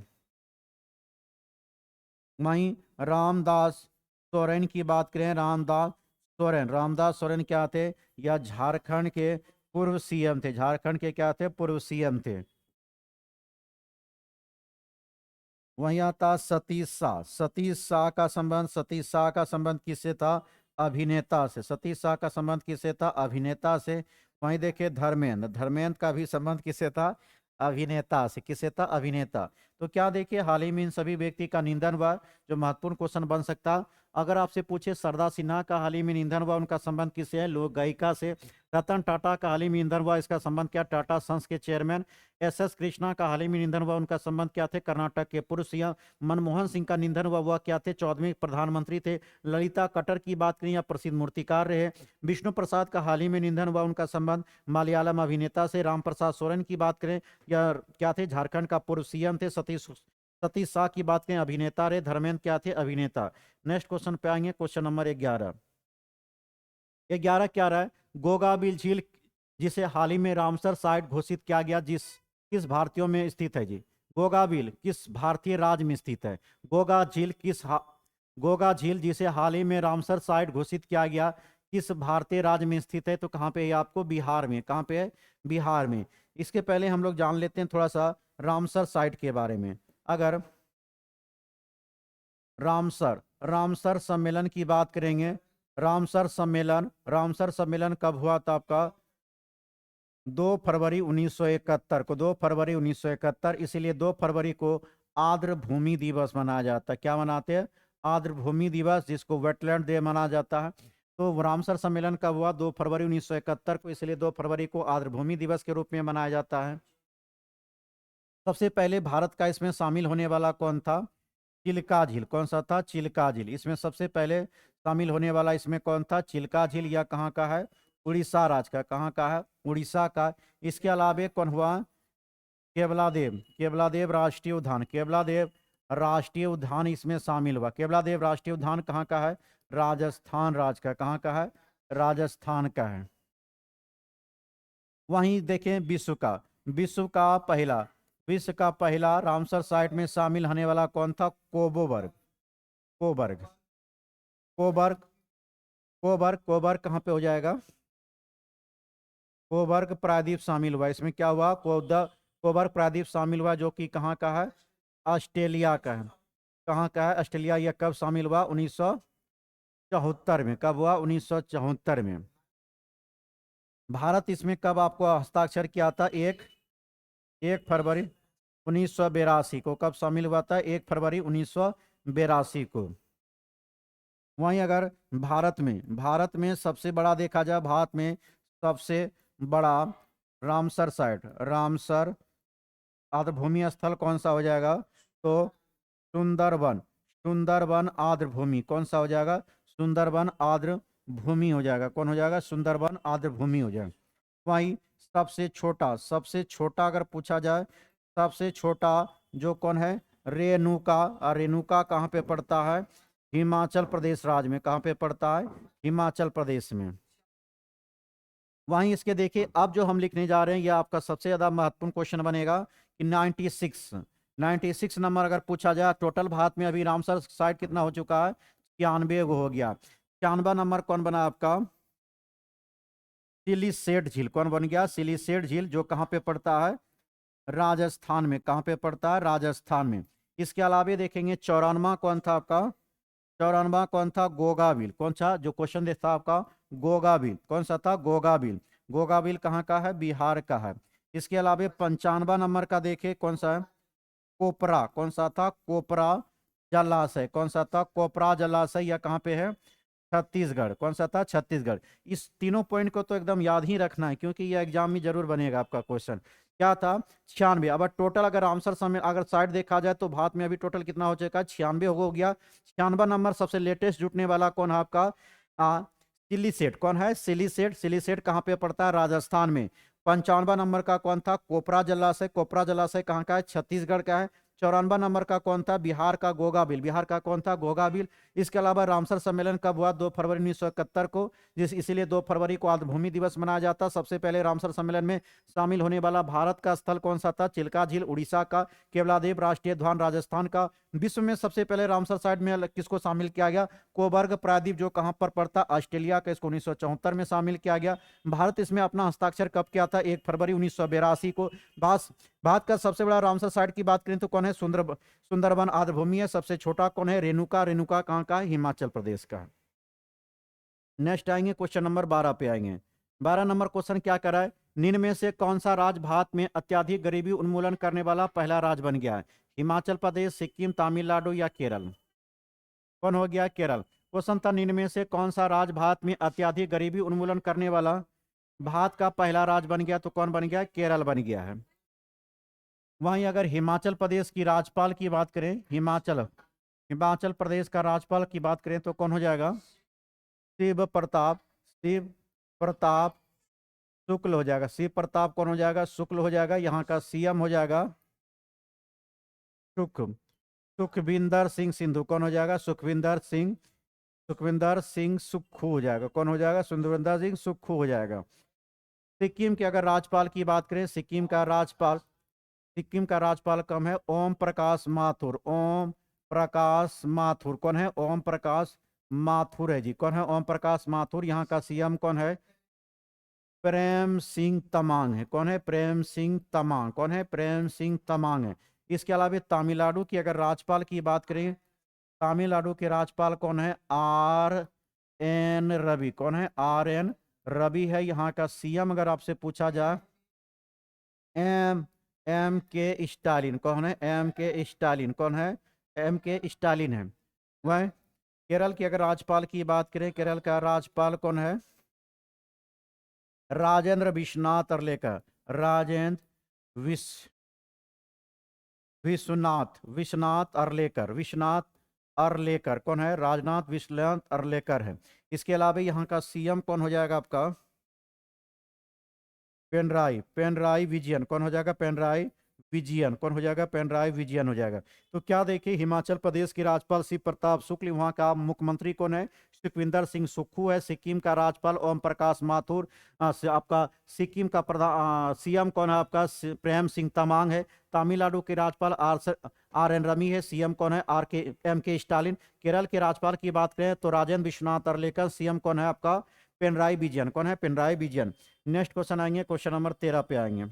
Speaker 1: वहीं रामदास सोरेन की बात करें, रामदास सोरेन, रामदास सोरेन क्या थे, या झारखंड के पूर्व सीएम थे। झारखंड के क्या थे, पूर्व सीएम थे। वहीं आता सतीश शाह। सतीश शाह का संबंध, सतीश शाह का संबंध किससे था, अभिनेता से। सतीश शाह का संबंध किससे था, अभिनेता से। वहीं देखिए धर्मेंद्र, धर्मेंद्र का भी संबंध किससे था, अभिनेता से। किससे था, अभिनेता। तो क्या देखिए हाल ही में इन सभी व्यक्ति का निधन हुआ। जो महत्वपूर्ण क्वेश्चन बन सकता, अगर आपसे पूछे शारदा सिन्हा का हाल ही में निधन हुआ, उनका संबंध किससे है, लोक गायिका से। रतन टाटा का हाल ही में निधन हुआ, इसका संबंध क्या, टाटा सन्स के चेयरमैन। एस एस कृष्णा का हाल ही में निधन हुआ, उनका संबंध क्या थे, कर्नाटक के पूर्व सीएम। मनमोहन सिंह का निधन हुआ, वह क्या थे, 14वें प्रधानमंत्री थे। ललिता कटर की बात करें, या प्रसिद्ध मूर्तिकार रहे। विष्णु प्रसाद का हाल ही में निधन हुआ, उनका संबंध मलयालम अभिनेता से। राम प्रसाद सोरेन की बात करें, या क्या थे, झारखंड का पूर्व सीएम थे। सतीश सतीश शाह की बात करें, अभिनेता रहे। धर्मेंद्र क्या थे, अभिनेता। नेक्स्ट क्वेश्चन पे आएंगे, क्वेश्चन नंबर 11। 11 क्या रहा है, गोगाबिल झील जिसे हाल ही में रामसर साइट घोषित किया गया, किस भारतीयों में स्थित है जी। गोगाबिल किस भारतीय राज्य में स्थित है। गोगा झील गोगा झील जिसे हाल ही में रामसर साइट घोषित किया गया, किस भारतीय राज्य में स्थित है, तो कहाँ पे है आपको, बिहार में। कहाँ पे है, बिहार में। इसके पहले हम लोग जान लेते हैं थोड़ा सा रामसर साइट के बारे में। अगर रामसर रामसर सम्मेलन की बात करेंगे, रामसर सम्मेलन कब हुआ था आपका, 2 फरवरी 1971 को। 2 फरवरी 1971, इसीलिए 2 फरवरी को आर्द्र भूमि दिवस मनाया जाता है। क्या मनाते हैं, आर्द्र भूमि दिवस, जिसको वेटलैंड डे मनाया जाता है। तो रामसर सम्मेलन कब हुआ, 2 फरवरी 1971 को, इसलिए 2 फरवरी को आर्द्र भूमि दिवस के रूप में मनाया जाता है। सबसे पहले भारत का इसमें शामिल होने वाला कौन था, चिल्का झील। कौन सा था, चिल्का झील। इसमें सबसे पहले शामिल होने वाला इसमें कौन था, चिल्का झील। या कहाँ का है, उड़ीसा राज्य का। कहाँ का है, उड़ीसा का। इसके अलावा कौन हुआ, केवलादेव। केवलादेव राष्ट्रीय उद्यान, केवलादेव राष्ट्रीय उद्यान इसमें शामिल हुआ। केवलादेव राष्ट्रीय उद्यान कहाँ का है, राजस्थान राज्य का। कहाँ का है, राजस्थान का है। वहीं देखें विश्व का पहला रामसर साइट में शामिल होने वाला कौन था, कोबोबर्ग। कोबर्ग कोबर्ग कोबर्ग कोबर्ग कहाँ पे हो जाएगा, कोबर्ग प्रायद्वीप शामिल हुआ। इसमें क्या हुआ, कोबर्ग प्रायद्वीप शामिल हुआ, जो कि कहाँ का है, ऑस्ट्रेलिया का है। कहाँ का है ऑस्ट्रेलिया? यह कब शामिल हुआ? 1974 में। कब हुआ? 1974 में। भारत इसमें कब आपको हस्ताक्षर किया था? 1 फरवरी 1982 को। कब शामिल हुआ था? 1 फरवरी 1982 को। वहीं अगर भारत में सबसे बड़ा देखा जाए, भारत में सबसे बड़ा रामसर साइट, रामसर आर्द्रभूमि स्थल कौन सा हो जाएगा? तो सुंदरबन, सुंदरबन आर्द्र भूमि। कौन सा हो जाएगा? सुंदरबन आर्द्र भूमि हो जाएगा। कौन हो जाएगा? सुंदरबन आर्द्र भूमि हो जाएगा। वहीं सबसे छोटा अगर पूछा जाए, सबसे छोटा जो कौन है? रेणुका। और रेणुका कहाँ पे पड़ता है? हिमाचल प्रदेश राज्य में। कहाँ पे पड़ता है? हिमाचल प्रदेश में। वहीं इसके देखिए, अब जो हम लिखने जा रहे हैं, यह आपका सबसे ज्यादा महत्वपूर्ण क्वेश्चन बनेगा कि 96 नंबर अगर पूछा जाए, टोटल भारत में अभी रामसर साइट कितना हो चुका है? 91 हो गया। 91 नंबर कौन बना आपका? सिलीसेट झील। कौन बन गया? सिलीसेट झील, जो कहाँ पे पड़ता है? राजस्थान में। कहाँ पे पड़ता है? राजस्थान में। इसके अलावा देखेंगे 94 कौन था आपका? 94 कौन था? गोगाबिल। कौन सा जो क्वेश्चन देखता आपका? गोगाबिल। कौन सा था? गोगाबिल। गोगाबिल कहाँ का है? बिहार का है। इसके अलावा 95 नंबर का देखे कौन सा है? कोपरा। कौन सा था? कोपरा जलाशय। कौन सा था? कोपरा जलाशय। यह कहाँ पे है? छत्तीसगढ़। कौन सा था? छत्तीसगढ़। इस तीनों पॉइंट को तो एकदम याद ही रखना है, क्योंकि यह एग्जाम में जरूर बनेगा आपका क्वेश्चन। क्या था? 96। अब टोटल अगर आंसर समय अगर साइड देखा जाए तो भारत में अभी टोटल कितना हो चुका है? 96 हो गया। 96 नंबर सबसे लेटेस्ट जुटने वाला कौन है आपका? सिलीसेट। कौन है? सिलीसेट। सिलीसेट कहाँ पे पड़ता है? राजस्थान में। 95 नंबर का कौन था? कोपरा जलाशय। कोपरा जलाशय कहाँ का है? छत्तीसगढ़ का है। 94 नंबर का कौन था? बिहार का गोगाबिल। बिहार का कौन था? गोगाबिल। इसके अलावा रामसर सम्मेलन कब हुआ? 2 फरवरी 1971 को। इसीलिए 2 फरवरी को आर्द्रभूमि दिवस मनाया जाता। सबसे पहले रामसर सम्मेलन में शामिल होने वाला भारत का स्थल कौन सा था? चिल्का झील उड़ीसा का। केवलादेव राष्ट्रीय उद्यान राजस्थान का। विश्व में सबसे पहले रामसर साइट में किसको शामिल किया गया? कोबर्ग प्रायद्वीप, जो कहां पर पड़ता? ऑस्ट्रेलिया का। इसको 1974 में शामिल किया गया। भारत इसमें अपना हस्ताक्षर कब किया था? 1 फरवरी 1982 को। भारत का सबसे बड़ा रामसर साइट की बात करें तो कौन है? सुंदरबन आर्द्रभूमि है। सबसे छोटा कौन है? रेणुका। रेणुका कहाँ का है? हिमाचल प्रदेश का है। नेक्स्ट आएंगे क्वेश्चन नंबर 12 पे आएंगे। 12 नंबर क्वेश्चन क्या कर रहा है? निम्न में से कौन सा राज्य भारत में अत्यधिक गरीबी उन्मूलन करने वाला पहला राज्य बन गया है? हिमाचल प्रदेश, सिक्किम, तमिलनाडु या केरल? कौन हो गया? केरल। क्वेश्चन था निम्न में से कौन सा राज्य भारत में अत्यधिक गरीबी उन्मूलन करने वाला भारत का पहला राज्य बन गया? तो कौन बन गया? केरल बन गया है। वहीं अगर हिमाचल प्रदेश की राज्यपाल की बात करें, हिमाचल प्रदेश का राज्यपाल की बात करें तो कौन हो जाएगा? शिव प्रताप शुक्ल हो जाएगा। शिव प्रताप कौन हो जाएगा? शुक्ल हो जाएगा। यहाँ का सीएम हो जाएगा सुखविंदर सिंह सिंधु। कौन हो जाएगा? सुखविंदर सिंह सुक्खू हो जाएगा। कौन हो जाएगा? सुखविंदर सिंह सुक्खू हो जाएगा। सिक्किम के अगर राज्यपाल की बात करें, सिक्किम का राज्यपाल कम है? ओम प्रकाश माथुर। ओम प्रकाश माथुर। कौन है? ओम प्रकाश माथुर है जी। कौन है? ओम प्रकाश माथुर। यहाँ का सीएम कौन है? प्रेम सिंह तमांग है। कौन है? प्रेम सिंह तमांग। कौन है? प्रेम सिंह तमांग है। इसके अलावा तमिलनाडु की अगर राज्यपाल की बात करें, तमिलनाडु के राज्यपाल कौन है? RN रवि। कौन है? RN रवि है। यहाँ का सीएम अगर आपसे पूछा जाए, MK स्टालिन। कौन है? MK Stalin. कौन है? MK स्टालिन है। वह केरल की अगर राज्यपाल की बात करें, केरल का राज्यपाल कौन है? राजेंद्र विश्वनाथ अर्लेकर। राजेंद्र विश्वनाथ अर्लेकर। कौन है? राजनाथ विश्वनाथ अर्लेकर है। इसके अलावा यहाँ का सीएम कौन हो जाएगा आपका? पेनराई विजयन। कौन हो जाएगा? पेनराई विजयन। कौन हो जाएगा? पेनराई विजयन हो जाएगा। तो क्या देखिए, हिमाचल प्रदेश के राज्यपाल शिव प्रताप शुक्ल। वहाँ का मुख्यमंत्री कौन है? सुखविंदर सिंह सुक्खू है। सिक्किम का राज्यपाल ओम प्रकाश माथुर। आपका सिक्किम का प्रधान सीएम कौन है आपका? प्रेम सिंह तमांग है। तमिलनाडु के राज्यपाल RN रवि है। सीएम कौन है? MK Stalin. केरल के राज्यपाल की बात करें तो राजेंद्र विश्वनाथ अर्लेकर। सीएम कौन है आपका? पिनराई विजयन। कौन है? पिनराई विजयन। नेक्स्ट क्वेश्चन आएंगे, क्वेश्चन नंबर 13 पे आएंगे।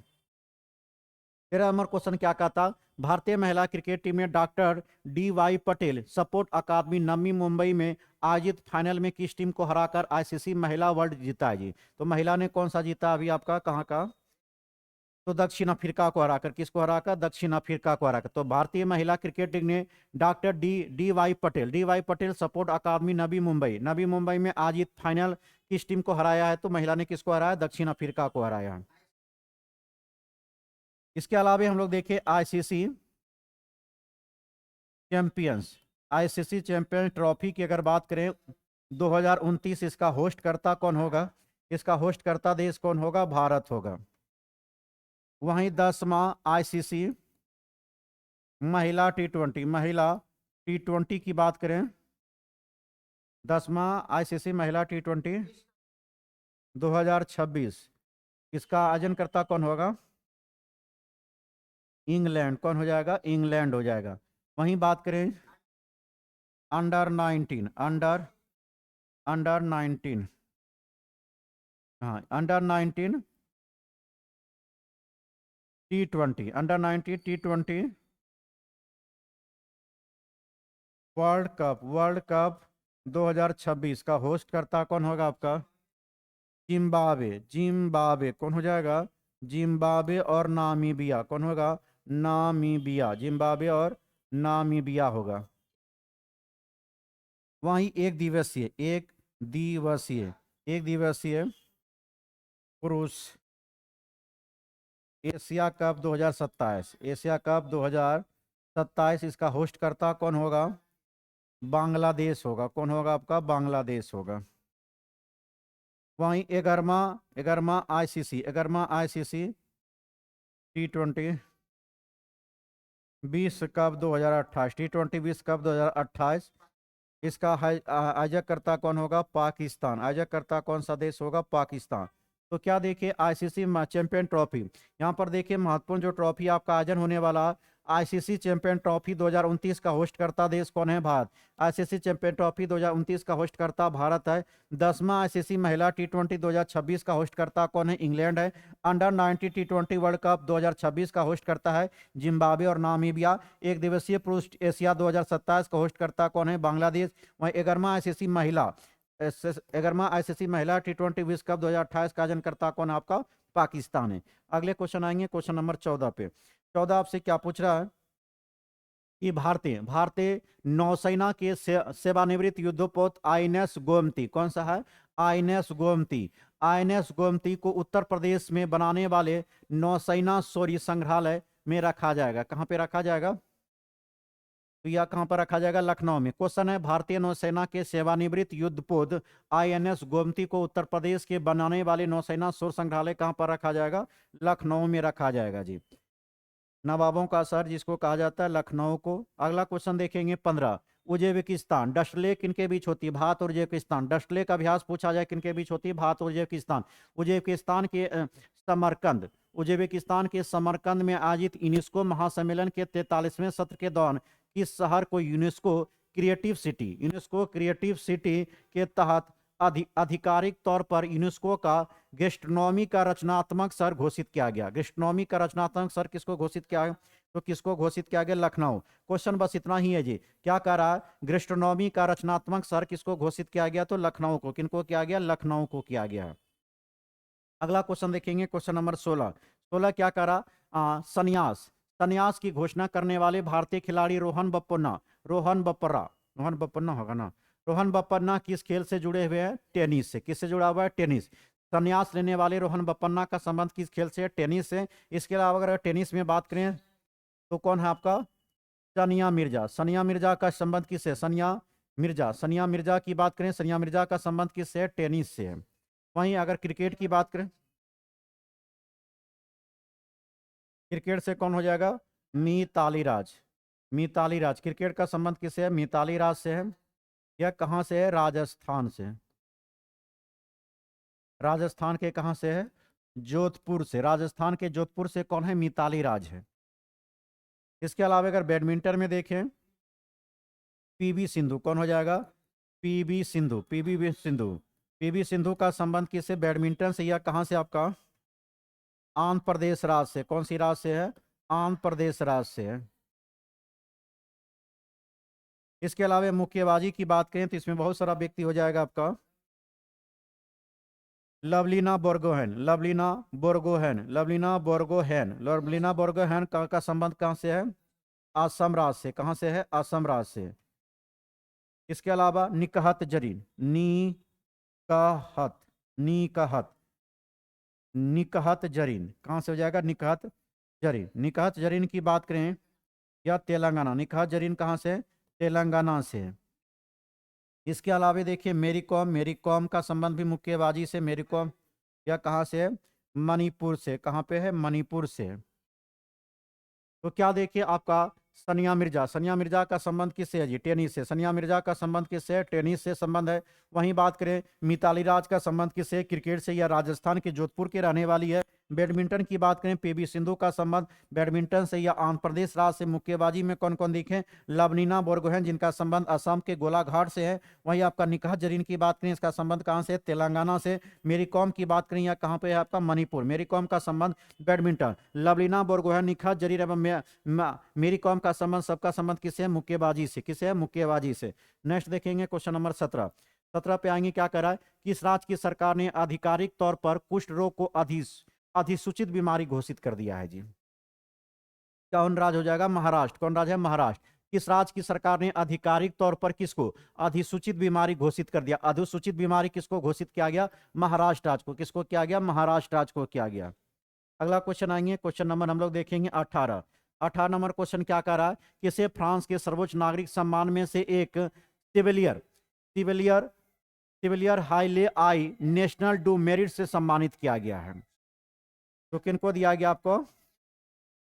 Speaker 1: 13 नंबर क्वेश्चन क्या कहता, भारतीय महिला क्रिकेट टीम में डॉक्टर डी.वाई. पटेल स्पोर्ट अकादमी नवी मुंबई में आयोजित फाइनल में किस टीम को हराकर आईसीसी महिला वर्ल्ड जीता है जी। तो महिला ने कौन सा जीता अभी आपका, कहाँ का, तो दक्षिण अफ्रीका को हराकर, किसको हराकर, दक्षिण अफ्रीका को हराकर। तो भारतीय महिला क्रिकेट टीम ने doctor D Y Patil support academy Navi Mumbai में आयोजित फाइनल किस टीम को हराया है, तो महिला ने किसको हराया, दक्षिण अफ्रीका को हराया है। इसके अलावा हम लोग देखें आईसीसी चैंपियंस ट्रॉफी की अगर बात करें 2029, इसका होस्ट करता कौन होगा, इसका होस्ट करता देश कौन होगा, भारत होगा। वहीं 10वां आईसीसी महिला टी20 की बात करें, 10वां आईसीसी महिला टी20 2026, इसका आयोजन करता कौन होगा, इंग्लैंड। कौन हो जाएगा, इंग्लैंड हो जाएगा। वहीं बात करें अंडर 19 हाँ अंडर 19 टी20 अंडर 19 टी20 वर्ल्ड कप 2026 का होस्ट करता कौन होगा आपका, जिम्बाब्वे कौन हो जाएगा, जिम्बाब्वे और नामीबिया। कौन होगा, नामीबिया, जिम्बाब्वे और नामीबिया होगा। वहीं एक दिवसीय पुरुष एशिया कप 2027 इसका होस्ट करता कौन होगा, बांग्लादेश होगा। कौन होगा आपका, बांग्लादेश होगा। वहीं 11वां आईसीसी टी20 विश्व कप 2028 टी20 विश्व कप 2028 इसका आयोजक करता कौन होगा, पाकिस्तान। आयोजक करता कौन सा देश होगा, पाकिस्तान। तो क्या देखिए आईसीसी चैंपियन ट्रॉफी, यहाँ पर देखिए महत्वपूर्ण जो ट्रॉफी आपका आयोजन होने वाला आईसीसी चैंपियन ट्रॉफी 2029 का होस्ट करता देश कौन है, भारत। आईसीसी चैंपियन ट्रॉफी 2029 का होस्ट करता भारत है। 10वां आईसीसी महिला टी20 2026 का होस्ट करता कौन है, इंग्लैंड है। अंडर 90 टी20 वर्ल्ड कप 2026 का होस्ट करता है जिम्बाब्वे और नामीबिया। एक दिवसीय पुरुष एशिया 2027 का होस्ट करता कौन है, बांग्लादेश। वहीं 11वां आईसीसी महिला टी20 विश्व कप 2028 का आयोजन करता कौन आपका, पाकिस्तान है। अगले क्वेश्चन आएंगे क्वेश्चन नंबर 14 पे। 14 आपसे क्या पूछ रहा है कि भारतीय नौसेना के सेवानिवृत्त युद्धपोत आईएनएस गोमती, कौन सा है, आईएनएस गोमती को उत्तर प्रदेश में बनाने वाले नौसेना शौर्य संग्रहालय में रखा जाएगा। कहां पे रखा जाएगा, तो यह कहां पर रखा जाएगा, लखनऊ में। क्वेश्चन है भारतीय नौसेना के सेवानिवृत्त युद्धपोत आईएनएस गोमती को उत्तर प्रदेश के बनाने वाले नौसेना शौर्य संग्रहालय कहां पर रखा जाएगा, लखनऊ में रखा जाएगा जी। नवाबों का शहर जिसको कहा जाता है, लखनऊ को। अगला क्वेश्चन देखेंगे 15, उज्बेकिस्तान डस्ट लेक किनके बीच होती है, भारत और उज्बेकिस्तान। डस्ट लेक अभ्यास पूछा जाए किनके बीच होती है, भारत और उज्बेकिस्तान। उज्बेकिस्तान के समरकंद में आयोजित यूनेस्को महासम्मेलन के 43वें सत्र के दौरान किस शहर को यूनेस्को क्रिएटिव सिटी के तहत आधिकारिक तौर पर यूनेस्को का गैस्ट्रोनॉमी का रचनात्मक शहर घोषित किया गया। गैस्ट्रोनॉमी का रचनात्मक शहर किसको घोषित किया गया, तो किसको घोषित किया गया, लखनऊ। क्वेश्चन बस इतना ही है जी, क्या कह रहा है, गैस्ट्रोनॉमी का रचनात्मक शहर किसको घोषित किया गया, तो लखनऊ को। किनको किया गया, लखनऊ को किया गया। अगला क्वेश्चन देखेंगे क्वेश्चन नंबर 16 क्या कह रहा, संन्यास की घोषणा करने वाले भारतीय खिलाड़ी रोहन बोपन्ना होगा ना, रोहन बोपन्ना किस खेल से जुड़े हुए हैं, टेनिस से। किससे जुड़ा हुआ है, टेनिस। संन्यास लेने वाले रोहन बोपन्ना का संबंध किस खेल से है, टेनिस से। इसके अलावा अगर टेनिस में बात करें तो कौन है आपका, सानिया मिर्जा का संबंध किससे, सानिया मिर्जा की बात करें, सानिया मिर्जा का संबंध किससे है, टेनिस से है। वहीं अगर क्रिकेट की बात करें, क्रिकेट से कौन हो जाएगा, मिताली राज क्रिकेट का संबंध किससे है, मिताली राज से है। यह कहां से है, राजस्थान से। राजस्थान के कहां से है, जोधपुर से। राजस्थान के जोधपुर से कौन है, मिताली राज है। इसके अलावा अगर बैडमिंटन में देखें, पीवी सिंधु कौन हो जाएगा, पीवी सिंधु का संबंध किससे, बैडमिंटन से। यह कहां से आपका, आंध्र प्रदेश राज्य से। कौन सी राज्य से है, आंध्र प्रदेश राज्य से है। इसके अलावा मुक्केबाजी की बात करें तो इसमें बहुत सारा व्यक्ति हो जाएगा आपका लवलीना बोर्गोहेन, लवलीना बोर्गोहेन, लवलीना बोर्गोहेन, लवलीना बोर्गोहेन का संबंध कहाँ से है? असम राज्य से। कहाँ से है? असम राज्य से। इसके अलावा निकहत जरीन, निकहत, निकहत, निकहत जरीन कहाँ से हो जाएगा? निकहत जरीन। निकहत जरीन की बात करें या तेलंगाना, निकहत जरीन कहाँ से है? तेलंगाना से है। इसके अलावा देखिए मेरी कॉम, मेरी कॉम का संबंध भी मुक्केबाजी से, मेरी कॉम या कहाँ से है? मणिपुर से। कहाँ पे है? मणिपुर से। तो क्या देखिए आपका सानिया मिर्जा, सानिया मिर्जा का संबंध किससे है जी? टेनिस से। सानिया मिर्जा का संबंध किससे है? टेनिस से संबंध है। वहीं बात करें मिताली राज का संबंध किससे है? क्रिकेट से, या राजस्थान के जोधपुर के रहने वाली है। बैडमिंटन की बात करें पीवी सिंधु का संबंध बैडमिंटन से या आंध्र प्रदेश राज्य से। मुक्केबाजी में कौन कौन दिखे? लवलीना बोर्गोहेन जिनका संबंध असम के गोलाघाट से है। वहीं आपका निकाह जरीन की बात करें इसका संबंध कहाँ से? तेलंगाना से। मेरी कॉम की बात करें या कहाँ पे है आपका? मणिपुर। मेरी कॉम का संबंध बैडमिंटन। लवलीना बोर्गोहेन, निकाह जरीन एवं मेरी कॉम का संबंध, सबका संबंध किससे है? मुक्केबाजी से। किससे है? मुक्केबाजी से। नेक्स्ट देखेंगे क्वेश्चन नंबर 17। 17 पे आएंगे, क्या कह रहा है? किस राज्य की सरकार ने आधिकारिक तौर पर कुष्ठ रोग को अधिसूचित बीमारी घोषित कर दिया है जी? कौन राज्य हो जाएगा? महाराष्ट्र। कौन राज्य है? महाराष्ट्र। किस राज्य की सरकार ने आधिकारिक तौर पर किसको अधिसूचित बीमारी घोषित कर दिया? अधिसूचित बीमारी किसको घोषित किया गया? महाराष्ट्र राज्य को। किसको किया गया? महाराष्ट्र राज्य को किया गया। अगला क्वेश्चन आएंगे, क्वेश्चन नंबर हम लोग देखेंगे 18। 18 नंबर क्वेश्चन क्या कह रहा है? किसे फ्रांस के सर्वोच्च नागरिक सम्मान में से एक सिविलियर सिविलियर सिविलियर हाईले आई नेशनल डू मेरिट से सम्मानित किया गया है? तो किनको दिया गया आपको?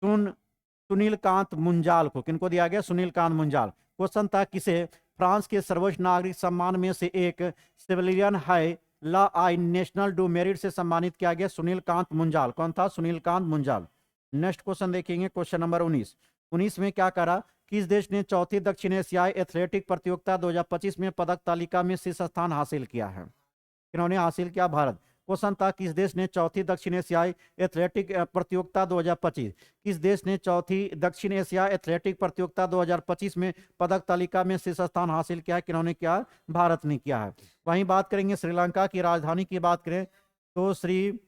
Speaker 1: सुनील कांत मुंजाल को। किनको दिया गया? सुनील कांत मुंजाल। क्वेश्चन था किसे फ्रांस के सर्वोच्च नागरिक सम्मान में से एक सिविलियन हाई ला आई नेशनल डू मेरिट से सम्मानित किया गया? सुनील कांत मुंजाल। कौन था? सुनील कांत मुंजाल। नेक्स्ट क्वेश्चन देखेंगे, क्वेश्चन नंबर 19। 19 में क्या करा? किस देश ने चौथी दक्षिण एशियाई एथलेटिक प्रतियोगिता 2025 में पदक तालिका में शीर्ष स्थान हासिल किया है? किन्होंने हासिल किया? भारत। क्वेश्चन था किस देश ने चौथी दक्षिण एशियाई एथलेटिक प्रतियोगिता 2025, किस देश ने चौथी दक्षिण एशिया एथलेटिक प्रतियोगिता 2025 में पदक तालिका में शीर्ष स्थान हासिल किया है? किन्होंने किया? भारत ने किया है। वहीं बात करेंगे श्रीलंका की राजधानी की बात करें तो श्री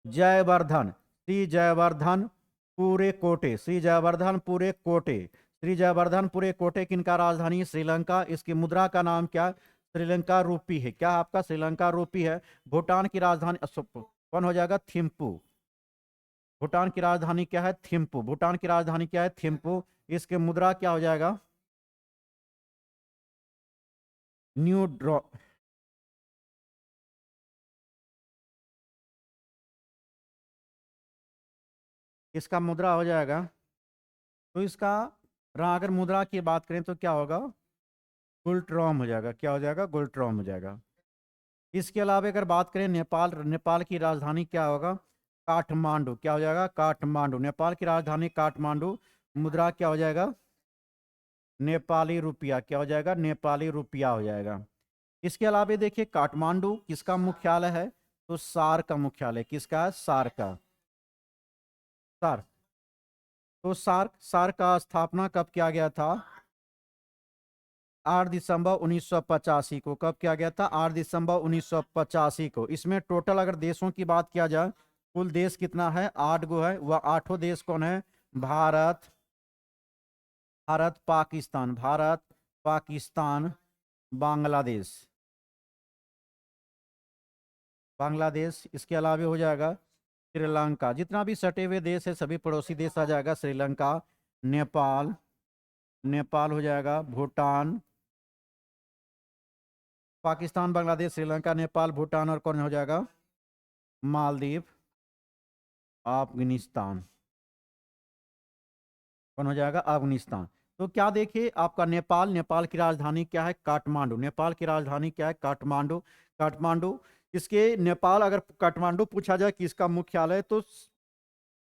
Speaker 1: जयवर्धन, श्री जयवर्धन पूरे कोटे, श्री जयवर्धन पूरे कोटे, श्री जयवर्धन पूरे कोटे किनका राजधानी? श्रीलंका। इसकी मुद्रा का नाम क्या? श्रीलंका रूपी है। क्या आपका? श्रीलंका रूपी है। भूटान की राजधानी कौन हो जाएगा? थिम्पू। भूटान की राजधानी क्या है? थिम्पू। भूटान की राजधानी क्या है? थिम्पू। इसके मुद्रा क्या हो जाएगा? New draw. इसका मुद्रा हो जाएगा, तो इसका अगर मुद्रा की बात करें तो क्या होगा? गुल्ट्रॉम हो जाएगा। क्या हो जाएगा? गुल्ट्रॉम हो जाएगा। इसके अलावा अगर बात करें नेपाल, नेपाल की राजधानी क्या होगा? काठमांडू। क्या हो जाएगा? काठमांडू। नेपाल की राजधानी काठमांडू। मुद्रा क्या हो जाएगा? नेपाली रुपया। क्या हो जाएगा? नेपाली रुपया हो जाएगा। इसके अलावा देखिए काठमांडू किसका मुख्यालय है? तो सार का मुख्यालय। किसका है? सार का। सार। तो सार का स्थापना कब किया गया था? 8 दिसंबर 1985 को। कब किया गया था? 8 दिसंबर 1985 को। इसमें टोटल अगर देशों की बात किया जाए, कुल देश कितना है? 8 गो है। वह 8 देश कौन है? भारत, भारत पाकिस्तान, भारत पाकिस्तान बांग्लादेश, बांग्लादेश। इसके अलावा हो जाएगा श्रीलंका। जितना भी सटे हुए देश है सभी पड़ोसी देश आ जाएगा। श्रीलंका, नेपाल, नेपाल हो जाएगा, भूटान, पाकिस्तान, बांग्लादेश, श्रीलंका, नेपाल, भूटान, और कौन हो जाएगा? मालदीव, अफगानिस्तान। कौन हो जाएगा? अफगानिस्तान। तो क्या देखिए आपका नेपाल, नेपाल की राजधानी क्या है? काठमांडू। नेपाल की राजधानी क्या है? काठमांडू। काठमांडू। इसके नेपाल अगर काठमांडू पूछा जाए कि इसका मुख्यालय, तो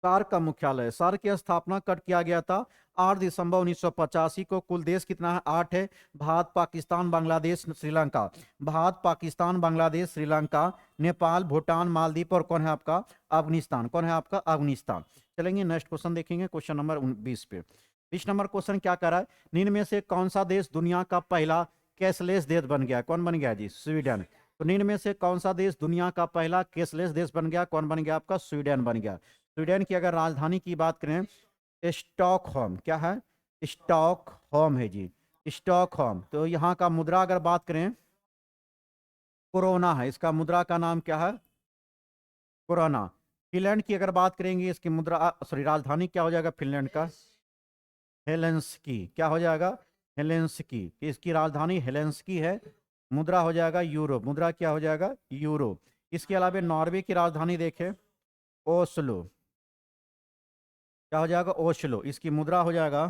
Speaker 1: सार्क का मुख्यालय, सार्क की स्थापना कब किया गया था? 8 दिसंबर 1985 को। कुल देश कितना है? 8 है। भारत, पाकिस्तान, बांग्लादेश, श्रीलंका। भारत, पाकिस्तान, बांग्लादेश, श्रीलंका, नेपाल, भूटान, मालदीव और कौन है आपका? अफगानिस्तान। कौन है आपका? अफगानिस्तान। चलेंगे नेक्स्ट क्वेश्चन देखेंगे, क्वेश्चन नंबर 20 पे। 20 नंबर क्वेश्चन क्या कर रहा है? निम्न में से कौन सा देश दुनिया का पहला कैशलेस देश बन गया? कौन बन गया जी? स्वीडन। तो निम्न में से कौन सा देश दुनिया का पहला कैशलेस देश बन गया? कौन बन गया आपका? स्वीडन बन गया। स्वीडन की अगर राजधानी की बात करें, स्टॉकहोम। क्या है? स्टॉकहोम है जी, स्टॉकहोम। तो यहाँ का मुद्रा अगर बात करें, कोरोना है। इसका मुद्रा का नाम क्या है? कोरोना। फिनलैंड की अगर बात करेंगे, इसकी मुद्रा सॉरी राजधानी क्या हो जाएगा फिनलैंड का? हेलेंस्की। क्या हो जाएगा? हेलेंस्की। इसकी राजधानी हेलेंस्की है। मुद्रा हो जाएगा यूरो। मुद्रा क्या हो जाएगा? यूरो। इसके अलावा नॉर्वे की राजधानी देखें, ओस्लो। क्या हो जाएगा? ओस्लो। इसकी मुद्रा हो जाएगा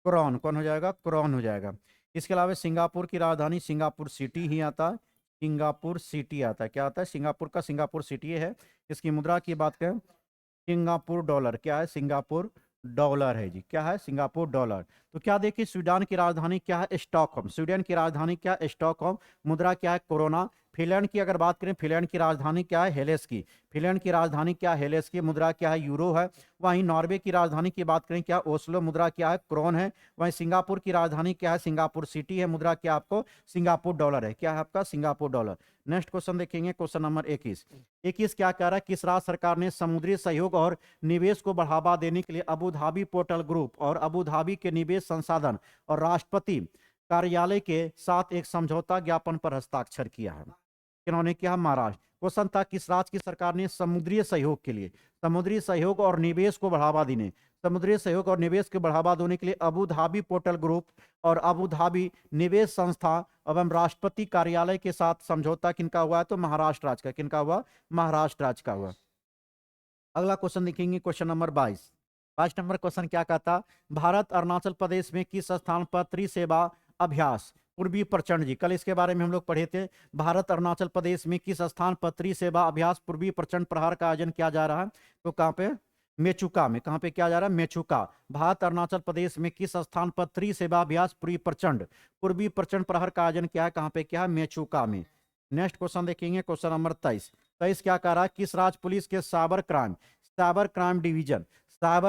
Speaker 1: क्रोन। कौन हो जाएगा? क्रोन हो जाएगा। इसके अलावा सिंगापुर की राजधानी सिंगापुर सिटी ही आता है। सिंगापुर सिटी आता है। क्या आता है? सिंगापुर का सिंगापुर सिटी है। इसकी मुद्रा की बात करें, सिंगापुर डॉलर। क्या है? सिंगापुर डॉलर है जी। क्या है? Singapore dollar. तो क्या देखिए, स्वीडन की राजधानी क्या है? स्टॉकहोम। स्वीडन की राजधानी क्या है? स्टॉकहोम। मुद्रा क्या है? कोरोना। फिनलैंड की अगर बात करें, फिनलैंड की राजधानी क्या है? हेलेंस्की। फिनलैंड की राजधानी क्या है? हेलेंस्की। मुद्रा क्या है? यूरो है। वहीं नॉर्वे की राजधानी की बात करें, क्या? ओस्लो। मुद्रा क्या है? क्रोन है। वहीं सिंगापुर की राजधानी क्या है? सिंगापुर सिटी है। मुद्रा क्या आपको? सिंगापुर डॉलर है। क्या है आपका? Singapore dollar. नेक्स्ट क्वेश्चन देखेंगे, क्वेश्चन नंबर 21। 21 क्या कह रहा है? किस राज्य सरकार ने समुद्री सहयोग और निवेश को बढ़ावा देने के लिए अबू धाबी पोर्टल ग्रुप और अबू धाबी के निवेश संसाधन और राष्ट्रपति कार्यालय के साथ एक समझौता ज्ञापन पर हस्ताक्षर किया है? किन्होंने किया? महाराष्ट्र। क्वेश्चन था, किस राज्य की सरकार ने समुद्री सहयोग के लिए, समुद्री सहयोग और निवेश को बढ़ावा देने, समुद्री सहयोग और निवेश को बढ़ावा देने के लिए अबू धाबी पोर्टल ग्रुप और अबू धाबी निवेश संस्था एवं राष्ट्रपति कार्यालय के साथ समझौता किनका हुआ है? तो महाराष्ट्र राज्य का। किनका हुआ? महाराष्ट्र राज्य का हुआ। अगला क्वेश्चन देखेंगे, क्वेश्चन नंबर 22। 22 नंबर क्वेश्चन क्या कहता? भारत अरुणाचल प्रदेश में किस स्थान पर त्रिसेवा अभ्यास पूर्वी प्रचंड जी, कल इसके बारे में हम लोग पढ़े थे। भारत अरुणाचल प्रदेश में किस स्थान पर त्रिसेवा अभ्यास पूर्वी प्रचंड प्रहार का आयोजन किया जा रहा है? तो कहाँ पे? मेचुका में। कहाँ पे किया जा रहा है? मेचुका। भारत अरुणाचल प्रदेश में किस स्थान पर त्रिसेवा अभ्यास पूर्वी प्रचंड प्रहर का आयोजन किया है? कहाँ पे किया है? मेचुका में। नेक्स्ट क्वेश्चन देखेंगे, क्वेश्चन नंबर 23। 23 क्या कह रहा है? किस राज्य पुलिस के साइबर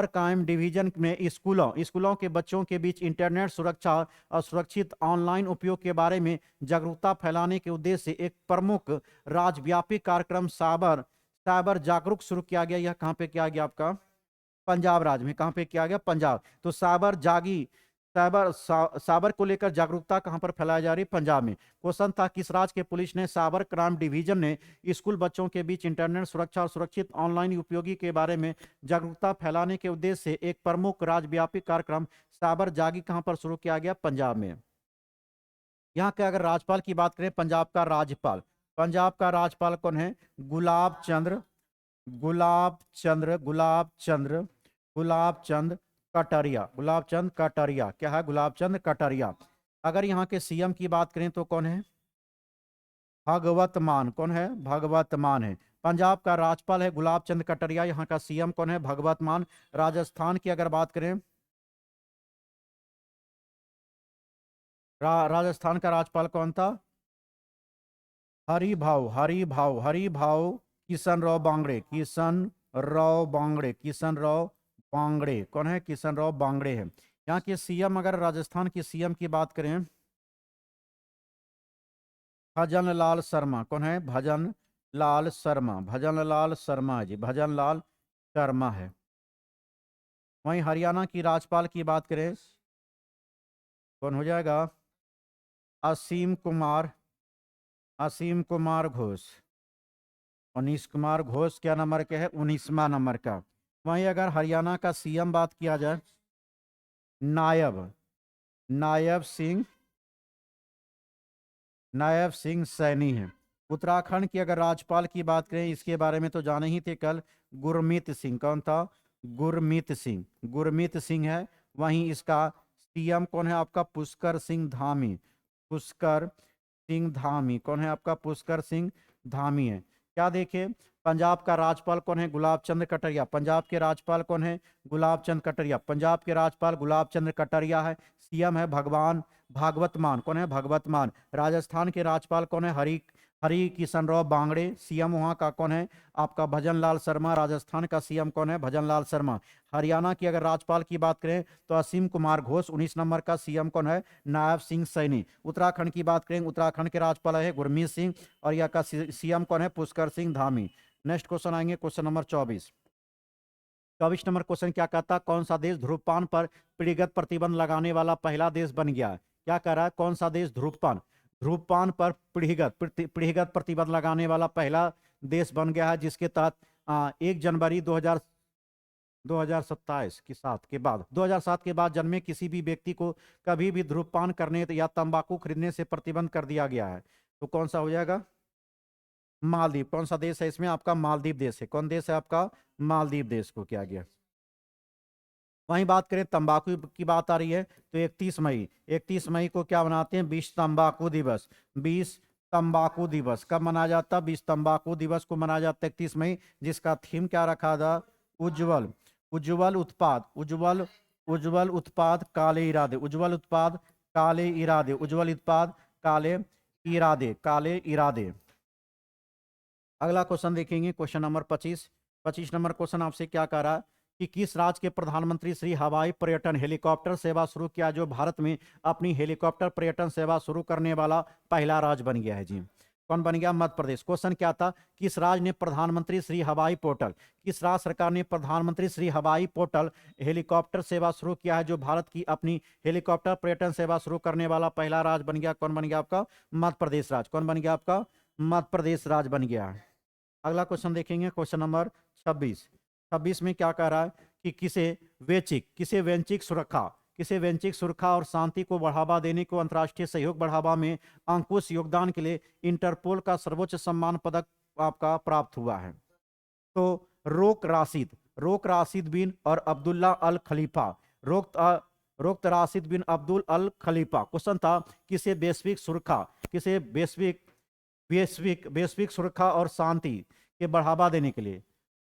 Speaker 1: क्राइम डिवीजन में स्कूलों के बच्चों के बीच इंटरनेट सुरक्षा और सुरक्षित ऑनलाइन उपयोग के बारे में जागरूकता फैलाने के उद्देश्य से एक प्रमुख राज्यव्यापी कार्यक्रम साइबर साइबर जागरूक शुरू किया गया? यह कहाँ पे किया गया आपका? पंजाब राज्य में। कहाँ पे किया गया? पंजाब। तो साइबर को लेकर जागरूकता कहां पर फैलाई जा रही? पंजाब में। क्वेश्चन था, किस राज्य के पुलिस ने साइबर क्राइम डिवीजन ने स्कूल बच्चों के बीच इंटरनेट सुरक्षा और सुरक्षित ऑनलाइन उपयोगी के बारे में जागरूकता फैलाने के उद्देश्य से एक प्रमुख राज्यव्यापी कार्यक्रम साइबर जागी कहां पर शुरू किया गया? पंजाब में। यहाँ के अगर राज्यपाल की बात करें, पंजाब का राज्यपाल कौन है? गुलाब चंद्र गुलाब चंद्र गुलाब चंद्र गुलाब चंद कटारिया। गुलाब चंद कटारिया। क्या है? गुलाब चंद कटारिया। अगर यहाँ के सीएम की बात करें तो कौन है? भगवत मान। कौन है? भगवत मान है। पंजाब का राज्यपाल है गुलाब चंद कटारिया। यहाँ का सीएम कौन है? भगवत मान। राजस्थान की अगर बात करें, राजस्थान का राज्यपाल कौन था? हरि भाव किशन राव बांगड़े। कौन है? किशन राव बांगड़े है। यहाँ के सीएम, अगर राजस्थान के सीएम की बात करें, भजन लाल शर्मा। कौन है? भजन लाल शर्मा जी, भजन लाल शर्मा है। वहीं हरियाणा की राज्यपाल की बात करें, कौन हो जाएगा? असीम कुमार घोष। 19 कुमार घोष क्या नंबर के है? 19वां नंबर का। वहीं अगर हरियाणा का सीएम बात किया जाए, नायब नायब सिंह नायब सिंह सैनी है। उत्तराखंड की अगर राज्यपाल की बात करें, इसके बारे में तो जाने ही थे कल, गुरमीत सिंह। कौन था? गुरमीत सिंह है। वहीं इसका सीएम कौन है आपका? पुष्कर सिंह धामी। कौन है आपका? पुष्कर सिंह धामी है। क्या देखे, पंजाब का राज्यपाल कौन है? गुलाब चंद कटारिया। पंजाब के राज्यपाल कौन है? गुलाब चंद कटारिया। पंजाब के राज्यपाल गुलाब चंद कटारिया है। सीएम है भगवान भागवत मान। कौन है? भगवत मान। राजस्थान के राज्यपाल कौन है? हरि हरि किशन राव बांगड़े। सीएम वहाँ का कौन है? आपका भजन लाल शर्मा। राजस्थान का सीएम कौन है? भजन लाल शर्मा। हरियाणा की अगर राज्यपाल की बात करें तो असीम कुमार घोष। 19 नंबर का सीएम कौन है? नायब सिंह सैनी। उत्तराखंड की बात करें, उत्तराखंड के राज्यपाल है गुरमीत सिंह और यहाँ का सीएम कौन है? पुष्कर सिंह धामी। नेक्स्ट क्वेश्चन आएंगे, क्वेश्चन नंबर 24। 24 नंबर क्वेश्चन क्या कहता? कौन सा देश धूम्रपान पर पीढ़ीगत प्रतिबंध लगाने वाला पहला देश बन गया है? क्या कह रहा है? कौन सा देश धूम्रपान धूम्रपान पर पीढ़ीगत प्रतिबंध लगाने वाला पहला देश बन गया है, जिसके तहत 1 जनवरी 2027 के साथ के बाद 2007 के बाद जन्मे किसी भी व्यक्ति को कभी भी धूम्रपान करने या तंबाकू खरीदने से प्रतिबंध कर दिया गया है। तो कौन सा हो जाएगा? मालदीव। कौन सा देश है इसमें? आपका मालदीव देश है। कौन देश है आपका? मालदीव देश को किया गया। वहीं बात करें तंबाकू की बात आ रही है तो 31 मई को क्या मनाते हैं? विश्व तंबाकू दिवस। 20 तंबाकू दिवस कब मनाया जाता है? 20 तंबाकू दिवस को मनाया जाता है 31 मई, जिसका थीम क्या रखा था? उज्जवल उज्जवल उत्पाद उज्जवल उज्जवल उत्पाद काले इरादे। उज्जवल उत्पाद काले इरादे। उज्जवल उत्पाद काले इरादे। अगला क्वेश्चन देखेंगे, क्वेश्चन नंबर 25। 25 नंबर क्वेश्चन आपसे क्या कह रहा है कि किस राज्य के प्रधानमंत्री श्री हवाई पर्यटन हेलीकॉप्टर सेवा शुरू किया, जो भारत में अपनी हेलीकॉप्टर पर्यटन सेवा शुरू करने वाला पहला राज्य बन गया है जी? कौन बन गया? मध्य प्रदेश। क्वेश्चन क्या था? किस राज्य ने प्रधानमंत्री श्री हवाई पोर्टल किस राज्य सरकार ने प्रधानमंत्री श्री हवाई पोर्टल हेलीकॉप्टर सेवा शुरू किया है, जो भारत की अपनी हेलीकॉप्टर पर्यटन सेवा शुरू करने वाला पहला राज्य बन गया? कौन बन गया आपका? मध्य प्रदेश राज्य। कौन बन गया आपका? मध्य प्रदेश राज्य बन गया है। अगला क्वेश्चन देखेंगे, क्वेश्चन नंबर 26। 26 में क्या कह रहा है कि किसे वैश्विक सुरक्षा और शांति को बढ़ावा देने को अंतर्राष्ट्रीय सहयोग बढ़ावा में अंकुश योगदान के लिए इंटरपोल का सर्वोच्च सम्मान पदक आपका प्राप्त हुआ है? तो रोक राशिद बिन और अब्दुल्ला अल खलीफा। रोक राशिद बिन अब्दुल अल खलीफा। क्वेश्चन था किसे वैश्विक सुरक्षा और शांति के बढ़ावा देने के लिए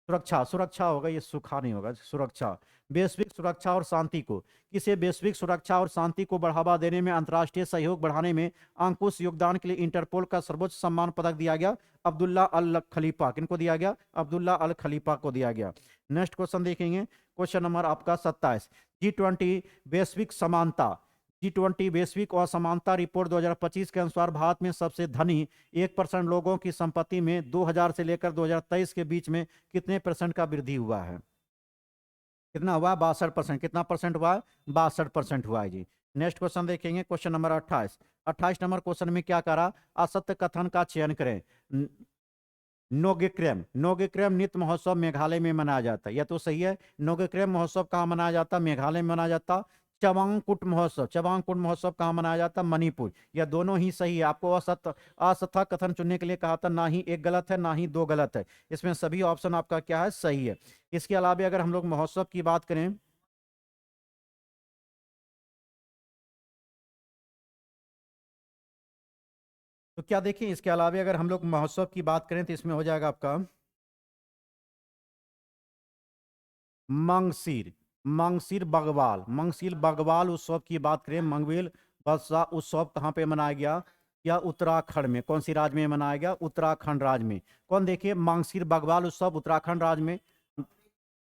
Speaker 1: सुरक्षा होगा, ये सुखा नहीं होगा, सुरक्षा। वैश्विक सुरक्षा और शांति को किसे वैश्विक सुरक्षा और शांति को बढ़ावा देने में अंतर्राष्ट्रीय सहयोग बढ़ाने में अंकुश योगदान के लिए इंटरपोल का सर्वोच्च सम्मान पदक दिया गया? अब्दुल्ला अल खलीफा। किनको दिया गया? अब्दुल्ला अल खलीफा को दिया गया। नेक्स्ट क्वेश्चन देखेंगे, क्वेश्चन नंबर आपका 27। G20 वैश्विक समानता G20 वैश्विक असमानता रिपोर्ट 2025 के अनुसार भारत में सबसे धनी 1% लोगों की संपत्ति में 2000 से लेकर 2023 के बीच में कितने परसेंट का वृद्धि हुआ है? कितना हुआ? 62%। कितना परसेंट हुआ है? 62% हुआ है जी। नेक्स्ट क्वेश्चन देखेंगे, क्वेश्चन नंबर 28। 28 नंबर क्वेश्चन में क्या करा? असत्य कथन का चयन करें। नोगेक्रेम नृत्य महोत्सव मेघालय में मनाया जाता है, यह तो सही है। नोगेक्रेम महोत्सव कहाँ मनाया जाता? मेघालय में मनाया जाता। चवांगकुट महोत्सव कहाँ मनाया जाता? मणिपुर। यह दोनों ही सही है। आपको असत्य कथन चुनने के लिए कहा था, ना ही एक गलत है ना ही दो गलत है, इसमें सभी ऑप्शन आपका क्या है? सही है। इसके अलावा अगर हम लोग महोत्सव की बात करें तो क्या देखिए, इसके अलावा अगर हम लोग महोत्सव की बात करें तो इसमें हो जाएगा आपका मंगसीर मंगसीर बगवाल उत्सव की बात करें। मंगवेल बसा उत्सव कहाँ पे मनाया गया? या उत्तराखंड में। कौन सी राज्य में मनाया गया? उत्तराखंड राज्य में। कौन? देखिए, मांगसीर बगवाल उत्सव उत्तराखंड राज्य में।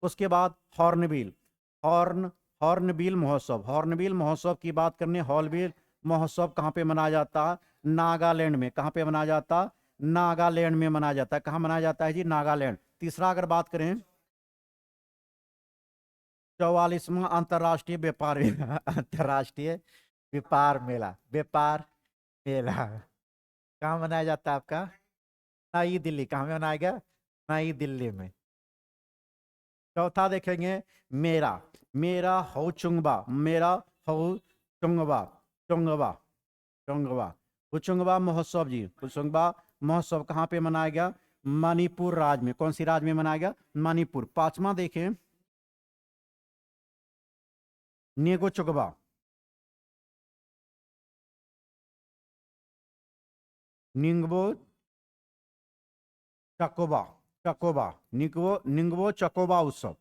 Speaker 1: उसके बाद हॉर्न हॉर्नबिल महोत्सव की बात करने, हॉर्नबिल महोत्सव कहाँ पे मनाया जाता है? नागालैंड में। कहाँ पे मनाया जाता? नागालैंड में मनाया जाता है। कहाँ मनाया जाता है जी? नागालैंड। तीसरा अगर बात करें 44वां अंतर्राष्ट्रीय व्यापार मेला अंतर्राष्ट्रीय व्यापार मेला कहाँ मनाया जाता है आपका? नई दिल्ली। कहाँ में मनाया गया? नई दिल्ली में। चौथा देखेंगे, मेरा मेरा हो चुंगबा मेरा हो चुंगबा चुंगबा चुंगबा हुचुंगबा महोत्सव जी। हुचुंगबा महोत्सव कहाँ पे मनाया गया? मणिपुर राज्य में। कौन सी राज्य में मनाया गया? मणिपुर। पांचवा देखें, नेगो चुगबा निंगबो चकोबा चकोबा, निंगवो चकोबा उत्सव।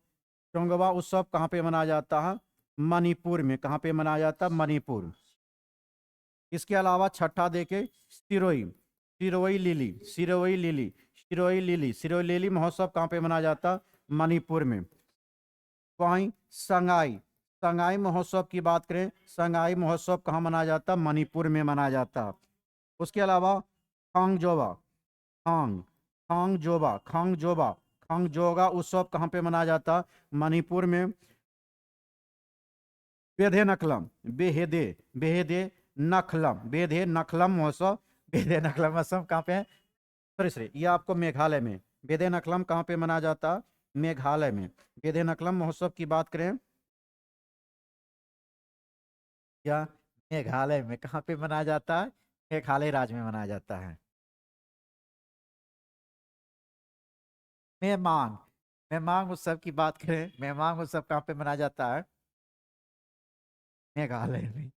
Speaker 1: चोंगबा उत्सव कहाँ पे मनाया जाता है? मणिपुर में। कहाँ पे मनाया जाता है? मणिपुर। इसके अलावा छठा देखे Sirohi, Sirohi lily, Sirohi lily, Sirohi lily, Sirohi lily महोत्सव कहाँ पे मनाया जाता है? मणिपुर में। वहीं संगाई, संगाई महोत्सव की बात करें, संगाई महोत्सव कहाँ मनाया जाता है? मणिपुर में मनाया जाता है। उसके अलावा खांगजोबा, खांग, खांगजोबा, खांगजोबा, खांगजोगा उत्सव कहाँ पे मनाया जाता है? मणिपुर में। बेधे नखलम, बेहेदे, बेहेदे नखलम, बेधे नखलम महोत्सव, बेधे नखलम महोत्सव कहाँ पे है? सॉरी सॉरी, ये आपको मेघालय में। बेधे नखलम कहाँ पे मनाया जाता है? मेघालय में। बेधे नखलम महोत्सव की बात करें, क्या मेघालय में? कहाँ पे मनाया जाता है? मेघालय राज्य में मनाया जाता है। मेमांग, मेमांग उत्सव की बात करें, मेमांग उत्सव कहाँ पे मनाया जाता है? मेघालय में।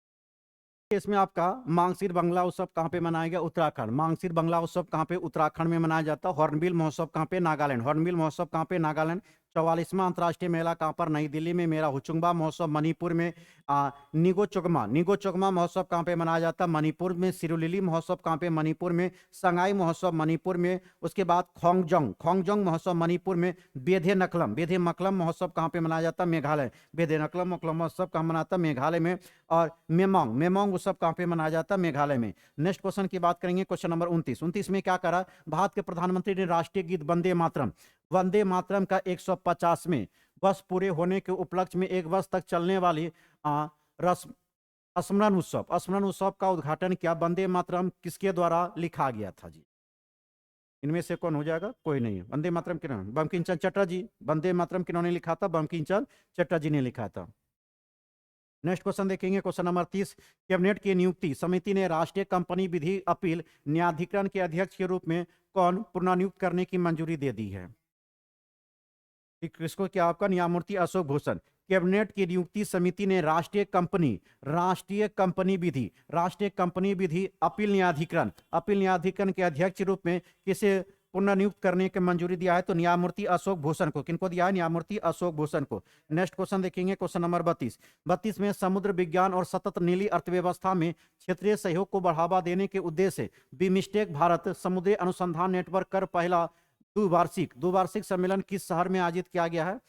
Speaker 1: इसमें आपका मांगसिर बंगला उत्सव कहाँ पे मनाया गया? उत्तराखंड। मांगसिर बंगला उत्सव कहाँ पे? उत्तराखंड में मनाया जाता है। हॉर्नबिल महोत्सव कहाँ पे? नागालैंड। हॉर्नबिल महोत्सव कहाँ पे? नागालैंड। 44वां अंतर्राष्ट्रीय मेला कहाँ पर? नई दिल्ली में। मेरा हुचुंगबा महोत्सव मणिपुर में। निगो चोगमा, निगो चोगमा महोत्सव कहाँ पे मनाया जाता है? मणिपुर में। सिरुलिली महोत्सव कहाँ पे? मणिपुर में। संगाई महोत्सव मणिपुर में। उसके बाद खोंगजोंग, खोंगजोंग महोत्सव मणिपुर में। बेधे नकलम, बेधे मकलम महोत्सव कहाँ पे मनाया जाता है? मेघालय। बेधे नकलम मकलम महोत्सव कहाँ मनाता है? मेघालय में। और मेमोंग, मेमोंग उत्सव कहाँ पे मनाया जाता है? मेघालय में। नेक्स्ट क्वेश्चन की बात करेंगे, क्वेश्चन नंबर 29। 29 में क्या करा? भारत के प्रधानमंत्री ने राष्ट्रीय गीत वंदे मातरम, वंदे मातरम का 150वें वर्ष पूरे होने के उपलक्ष्य में 1 वर्ष तक चलने वाली रस स्मरण उत्सव, स्मरण उत्सव का उद्घाटन किया। वंदे मातरम किसके द्वारा लिखा गया था जी? इनमें से कौन हो जाएगा? कोई नहीं है। वंदे मातरम किन्होंने? बंकिम चंद्र चटर्जी। वंदे मातरम किन्होंने लिखा था? बंकिम चंद्र चटर्जी ने लिखा था। नेक्स्ट क्वेश्चन देखेंगे, क्वेश्चन नंबर 30। कैबिनेट की नियुक्ति समिति ने राष्ट्रीय कंपनी विधि अपील न्यायाधिकरण के अध्यक्ष के रूप में कौन पुनर्नियुक्त करने की मंजूरी दे दी है? किसको? क्या आपका? न्यायमूर्ति अशोक भूषण। कैबिनेट की नियुक्ति समिति ने राष्ट्रीय कंपनी विधि अपील न्यायाधिकरण के अध्यक्ष के रूप में किसे पुनर्नियुक्त करने की मंजूरी दिया है? तो न्यायमूर्ति अशोक भूषण को। किनको दिया है? न्यायमूर्ति अशोक भूषण को। नेक्स्ट क्वेश्चन देखेंगे, क्वेश्चन नंबर 32। 32 में समुद्र विज्ञान और सतत नीली अर्थव्यवस्था में क्षेत्रीय सहयोग को बढ़ावा देने के उद्देश्य से बिमस्टेक भारत समुद्री अनुसंधान नेटवर्क कर पहला द्विवार्षिक सम्मेलन किस शहर में आयोजित किया गया है?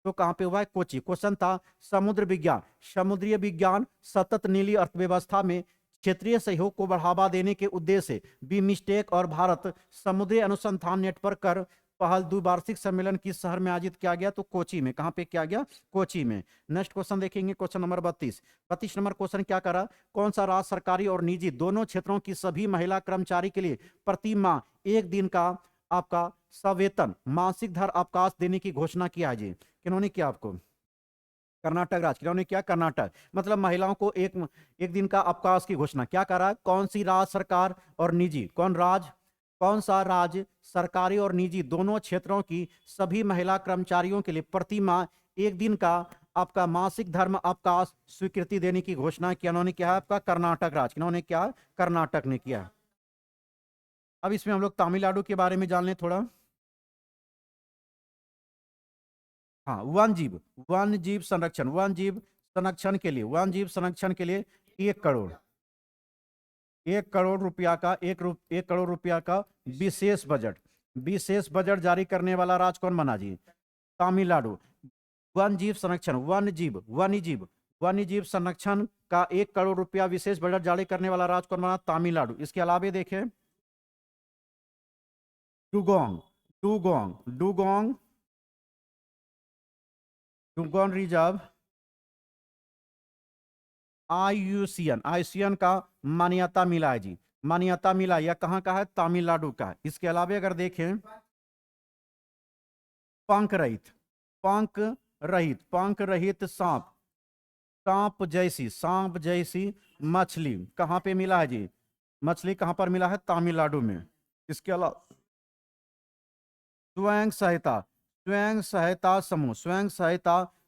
Speaker 1: तो कहां पे हुआ है? कोची। क्वेश्चन था समुद्रीय विज्ञान सतत नीली अर्थव्यवस्था में क्षेत्रीय सहयोग को बढ़ावा देने के उद्देश्य से बिमस्टेक और भारत समुद्री अनुसंधान नेटवर्क कर पहल द्विवार्षिक सम्मेलन किस शहर में आयोजित किया गया? तो कोची में। कहां पे किया गया? कोची में। नेक्स्ट क्वेश्चन देखेंगे, क्वेश्चन नंबर 32। 32 नंबर क्वेश्चन क्या करा? कौन सा राज्य सरकारी और निजी दोनों क्षेत्रों की सभी महिला कर्मचारी के लिए प्रति माह 1 दिन का आपका सवेतन मासिक धर अवकाश देने की घोषणा किया है जी? किन्होंने किया? आपको कर्नाटक राज्य। किन्होंने किया? कर्नाटक। मतलब महिलाओं को एक दिन का अवकाश की घोषणा क्या करा? कौन सी राज्य सरकार और निजी, कौन सा राज्य सरकारी और निजी दोनों क्षेत्रों की सभी महिला कर्मचारियों के लिए प्रति माह 1 दिन का आपका मासिक धर्म अवकाश स्वीकृति देने की घोषणा किया? उन्होंने किया? आपका कर्नाटक राज्य। किन्होंने किया? कर्नाटक ने किया। अब इसमें हम लोग तमिलनाडु के बारे में जान लें थोड़ा। हाँ, वन जीव संरक्षण, वन जीव संरक्षण के लिए 1 करोड़, 1 करोड़ रुपया का 1 करोड़ रुपया का विशेष बजट जारी करने वाला राज्य कौन बना जी? तमिलनाडु। वन जीव संरक्षण, वन्य जीव संरक्षण का 1 करोड़ रुपया विशेष बजट जारी करने वाला राज्य कौन बना? तमिलनाडु। इसके अलावा देखें dugong, dugong, dugong, dugong reserve IUCN का मान्यता मिला है जी। मान्यता मिला, यह कहाँ का है? तमिलनाडु का है। इसके अलावा अगर देखें पंख रहित, पंख रहित सांप जैसी मछली कहाँ पे मिला है जी? मछली कहाँ पर मिला है? तमिलनाडु में। इसके अलावा स्वयं सहायता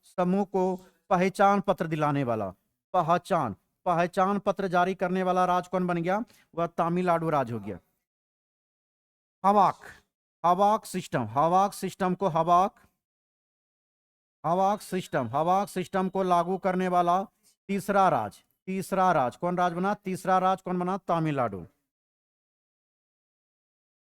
Speaker 1: समूह को पहचान पत्र दिलाने वाला, पहचान पत्र जारी करने वाला राज्य कौन बन गया? वह तमिलनाडु राज्य हो गया। हवाक, हवाक सिस्टम, हवाक सिस्टम को हवाक सिस्टम को लागू करने वाला तीसरा राज्य, तीसरा राज्य कौन राज्य बना? तीसरा राज्य कौन बना? तमिलनाडु।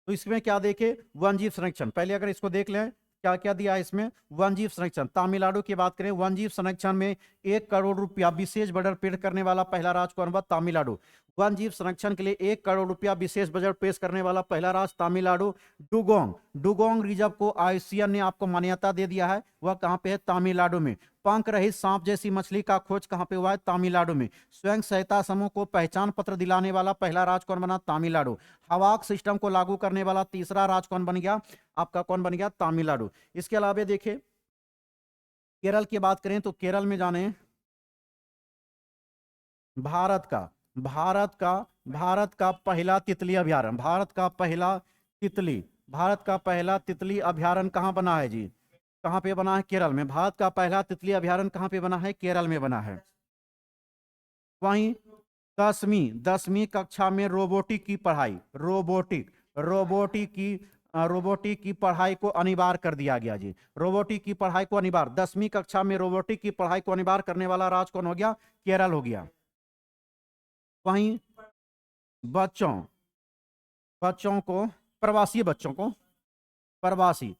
Speaker 1: तो इसमें क्या देखे? वन जीव संरक्षण। पहले अगर इसको देख लें क्या क्या दिया है इसमें। वन जीव संरक्षण, तमिलनाडु की बात करें, वन जीव संरक्षण में 1 करोड़ रुपया विशेष बजट पेश करने वाला पहला राज्य कौन हुआ? तमिलनाडु। वन जीव संरक्षण के लिए 1 करोड़ रुपया विशेष बजट पेश करने वाला पहला राज्य तमिलनाडु। डुगोंग, डुगोंग रिजर्व को आईसीएन ने आपको मान्यता दे दिया है, वह कहां पे है? तमिलनाडु में। पंख रहित सांप जैसी मछली का खोज कहां पे हुआ है? तमिलनाडु में। स्वयं सहायता समूह को पहचान पत्र दिलाने वाला पहला राज्य कौन बना? तमिलनाडु। हवाक सिस्टम को लागू करने वाला तीसरा राज्य कौन बन गया? आपका कौन बन गया? तमिलनाडु। इसके अलावा देखिए केरल की बात करें तो केरल में जाने भारत का भारत का पहला तितली अभयारण्य, भारत का पहला तितली अभयारण्य कहां बना है जी? कहां पे बना है? केरल में। भारत का पहला तितली अभयारण्य कहां पे बना है? केरल में बना है। वहीं 10वीं कक्षा में रोबोटिक की पढ़ाई, रोबोटिक की पढ़ाई को अनिवार्य कर दिया गया जी। रोबोटिक की पढ़ाई को अनिवार्य, 10वीं कक्षा में रोबोटिक की पढ़ाई को अनिवार्य करने वाला राज्य कौन हो गया? केरल हो गया। वहीं बच्चों बच्चों को प्रवासी बच्चों को प्रवासी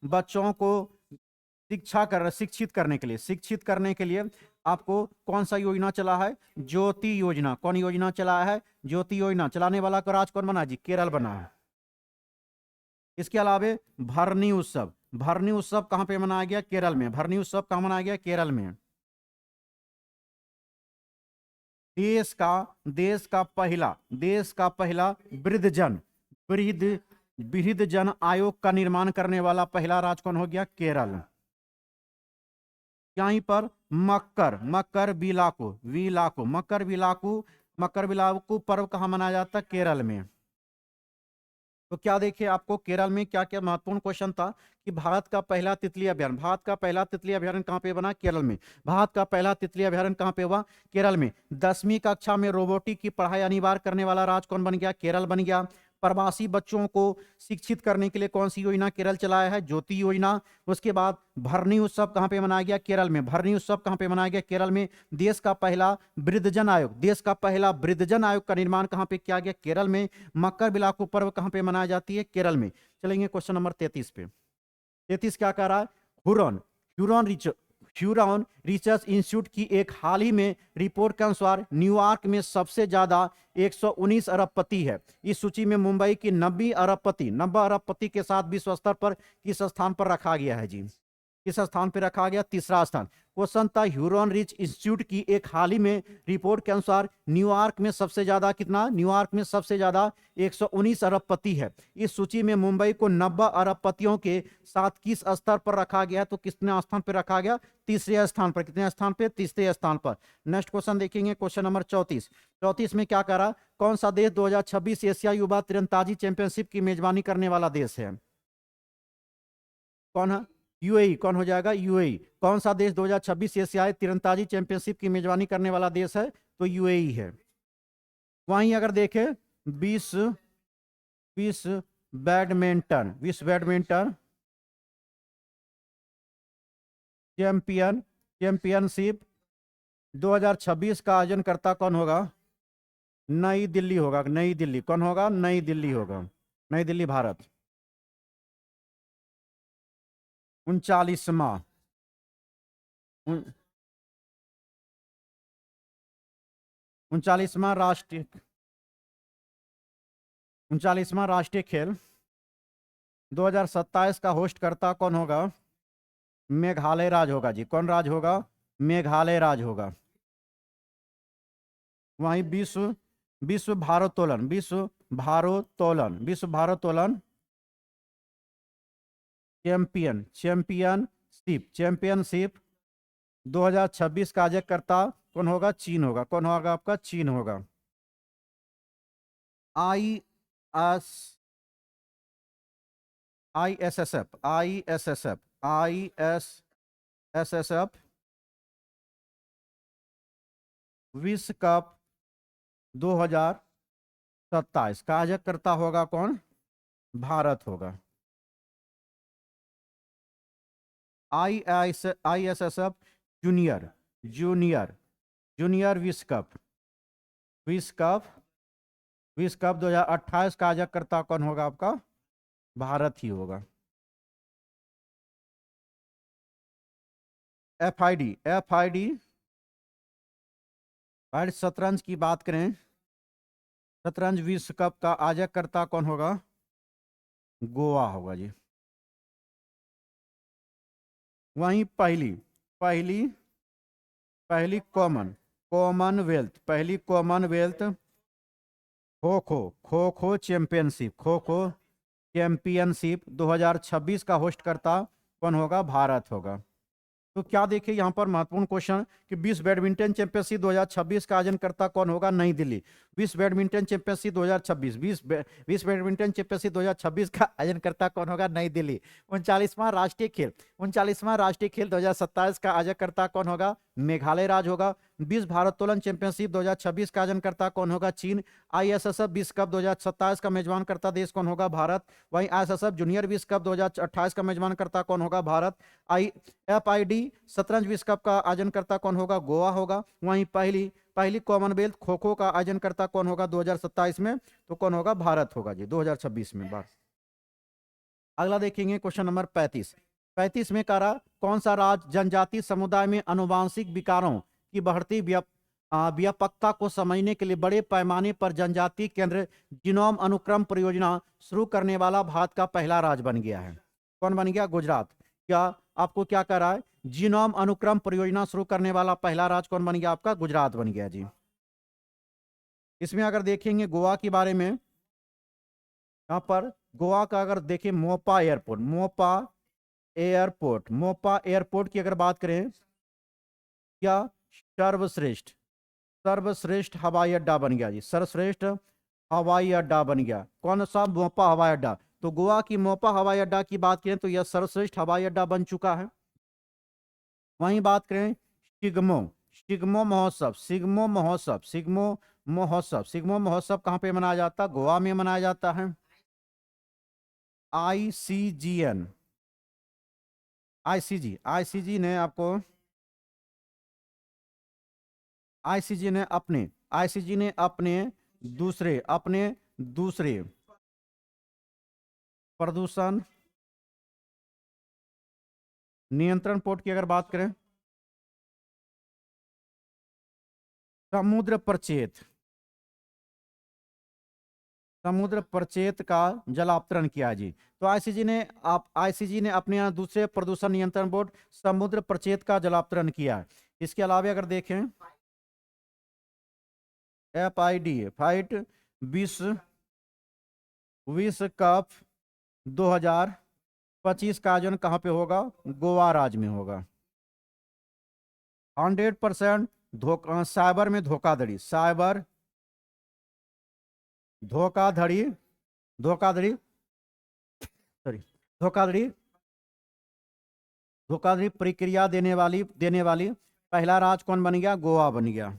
Speaker 1: बच्चों को शिक्षित करने के लिए आपको कौन सा योजना चला है? ज्योति योजना। कौन योजना चला है? ज्योति योजना। चलाने वाला का राज्य कौन बना जी? केरल बना है। इसके अलावा भरनी उत्सव कहां पे मनाया गया? केरल में। भरनी उत्सव कहां मनाया गया? केरल में। देश का पहला वृद्ध जन आयोग का निर्माण करने वाला पहला राज्य कौन हो गया? केरल। यहीं पर मकर विलाकू पर्व कहाँ मनाया जाता है? केरल में। तो क्या देखिए आपको केरल में क्या क्या महत्वपूर्ण क्वेश्चन था कि भारत का पहला तितली अभयारण्य कहाँ पे बना? केरल में। भारत का पहला तितली अभयारण्य कहाँ पे हुआ? केरल में। 10वीं कक्षा में रोबोटिक की पढ़ाई अनिवार्य करने वाला राज्य कौन बन गया? केरल बन गया। प्रवासी बच्चों को शिक्षित करने के लिए कौन सी योजना केरल चलाया है? ज्योति योजना। उसके बाद भरनी उत्सव कहां पे मनाया गया? केरल में। भरनी उत्सव कहां पे मनाया गया? केरल में। देश का पहला वृद्धजन आयोग का निर्माण कहां पे किया गया? केरल में। मकर बिलाकू पर्व कहां पे मनाई जाती है? केरल में। चलेंगे क्वेश्चन नंबर 33 पे। 33 क्या कह रहा है? हुरॉन ह्यूरॉन रिसर्च इंस्टीट्यूट की एक हाल ही में रिपोर्ट के अनुसार न्यूयॉर्क में सबसे ज्यादा 119 अरबपति है। इस सूची में मुंबई की 90 अरबपति के साथ विश्व स्तर पर किस स्थान पर रखा गया है जी? किस स्थान पर रखा गया? तीसरा स्थान। क्वेश्चन था ह्यूरॉन रिच इंस्टीट्यूट की एक हाल ही में रिपोर्ट के अनुसार न्यूयॉर्क में सबसे ज्यादा कितना? न्यूयॉर्क में सबसे ज्यादा 119 अरबपति है। इस सूची में मुंबई को 90 अरबपतियों के साथ किस स्तर पर रखा गया है? तो कितने स्थान पर रखा गया? तीसरे स्थान पर। कितने स्थान पे? तीसरे स्थान पर। नेक्स्ट क्वेश्चन देखेंगे क्वेश्चन नंबर 34 में क्या कह रहा? कौन सा देश 2026 एशिया युवा तीरंदाजी चैंपियनशिप की मेजबानी करने वाला देश है? कौन है? यूएई। कौन हो जाएगा? यूएई। कौन सा देश 2026 एशियाई तीरंदाजी चैंपियनशिप की मेजबानी करने वाला देश है? तो यूएई है। वहीं अगर देखें विश्व बैडमिंटन चैंपियनशिप 2026 का आयोजनकर्ता कौन होगा? नई दिल्ली होगा। नई दिल्ली। कौन होगा? नई दिल्ली होगा। नई दिल्ली भारत। 39वां 39वां राष्ट्रीय खेल 2027 का होस्ट करता कौन होगा? मेघालय राज होगा जी। कौन राज होगा? मेघालय राज होगा। वहीं विश्व भारोत्तोलन चैंपियनशिप 2026 का आयोजकर्ता कौन होगा? चीन होगा। कौन होगा? आपका चीन होगा। आई एस आईएसएसएफ विश्व कप 27 का आयोजकर्ता होगा कौन? भारत होगा। ISSF जूनियर जूनियर जूनियर विश्व कप, विश्व कप विश्व कप 2028 का आयोजकर्ता कौन होगा आपका? भारत ही होगा। FID शतरंज की बात करें, शतरंज विश्व कप का आयोजकर्ता कौन होगा? गोवा होगा जी। वहीं पहली पहली पहली कॉमनवेल्थ खो खो चैंपियनशिप 2026 का होस्ट करता कौन होगा? भारत होगा। तो क्या देखिए यहाँ पर महत्वपूर्ण क्वेश्चन कि विश्व बैडमिंटन चैंपियनशिप 2026 का आयोजन करता कौन होगा? नई दिल्ली। विश्व बैडमिंटन चैंपियनशिप 2026, विश्व बैडमिंटन चैंपियनशिप 2026 का आयोजन करता कौन होगा? नई दिल्ली। 39वां राष्ट्रीय खेल 2027 का आयोजन करता कौन होगा? मेघालय राज्य होगा। विश्व भारोत्तोलन चैंपियनशिप 2026 का आयोजन करता कौन होगा? चीन। ISSF विश्व कप 2027 का मेजबान करता देश कौन होगा? भारत। वहीं ISSF जूनियर विश्व कप 2028 का मेजबान करता कौन होगा? भारत। FID शतरंज विश्व कप का आयोजन करता कौन होगा? गोवा होगा। वहीं पहली कॉमनवेल्थ खो खो का आयोजन करता कौन होगा 2027 में? तो कौन होगा? भारत होगा जी 2026 में। भारत। अगला देखेंगे क्वेश्चन नंबर 35 में कह रहा कौन सा राज्य जनजातीय समुदाय में आनुवांशिक विकारों की बढ़ती व्यापकता को समझने के लिए बड़े पैमाने पर जनजातीय केंद्र जीनोम अनुक्रम परियोजना शुरू करने वाला भारत का पहला राज्य बन गया है? कौन बन गया? गुजरात। क्या आपको क्या कह रहा है? जीनोम अनुक्रम परियोजना शुरू करने वाला पहला राज्य कौन बन गया आपका? गुजरात बन गया जी। इसमें अगर देखेंगे गोवा के बारे में, यहाँ पर गोवा का अगर देखें मोपा एयरपोर्ट की अगर बात करें, क्या सर्वश्रेष्ठ हवाई अड्डा बन गया जी। सर्वश्रेष्ठ हवाई अड्डा बन गया। कौन सा? मोपा हवाई अड्डा। तो गोवा की मोपा हवाई अड्डा की बात करें तो यह सर्वश्रेष्ठ हवाई अड्डा बन चुका है। वहीं बात करें सिग्मो महोत्सव कहाँ पे मनाया जाता है? गोवा में मनाया जाता है। आईसीजी ने आपको आईसीजी ने अपने दूसरे प्रदूषण नियंत्रण बोर्ड की अगर बात करें, समुद्र प्रचेत का जलावतरण किया जी। तो आईसीजी ने अपने यहाँ दूसरे प्रदूषण नियंत्रण बोर्ड समुद्र प्रचेत का जलावतरण किया है। इसके अलावा अगर देखें FID विश्व कप 2025 का आयोजन कहाँ पे होगा? गोवा राज्य में होगा। 100% साइबर में धोखाधड़ी प्रक्रिया देने वाली पहला राज्य कौन बन गया? गोवा बन गया।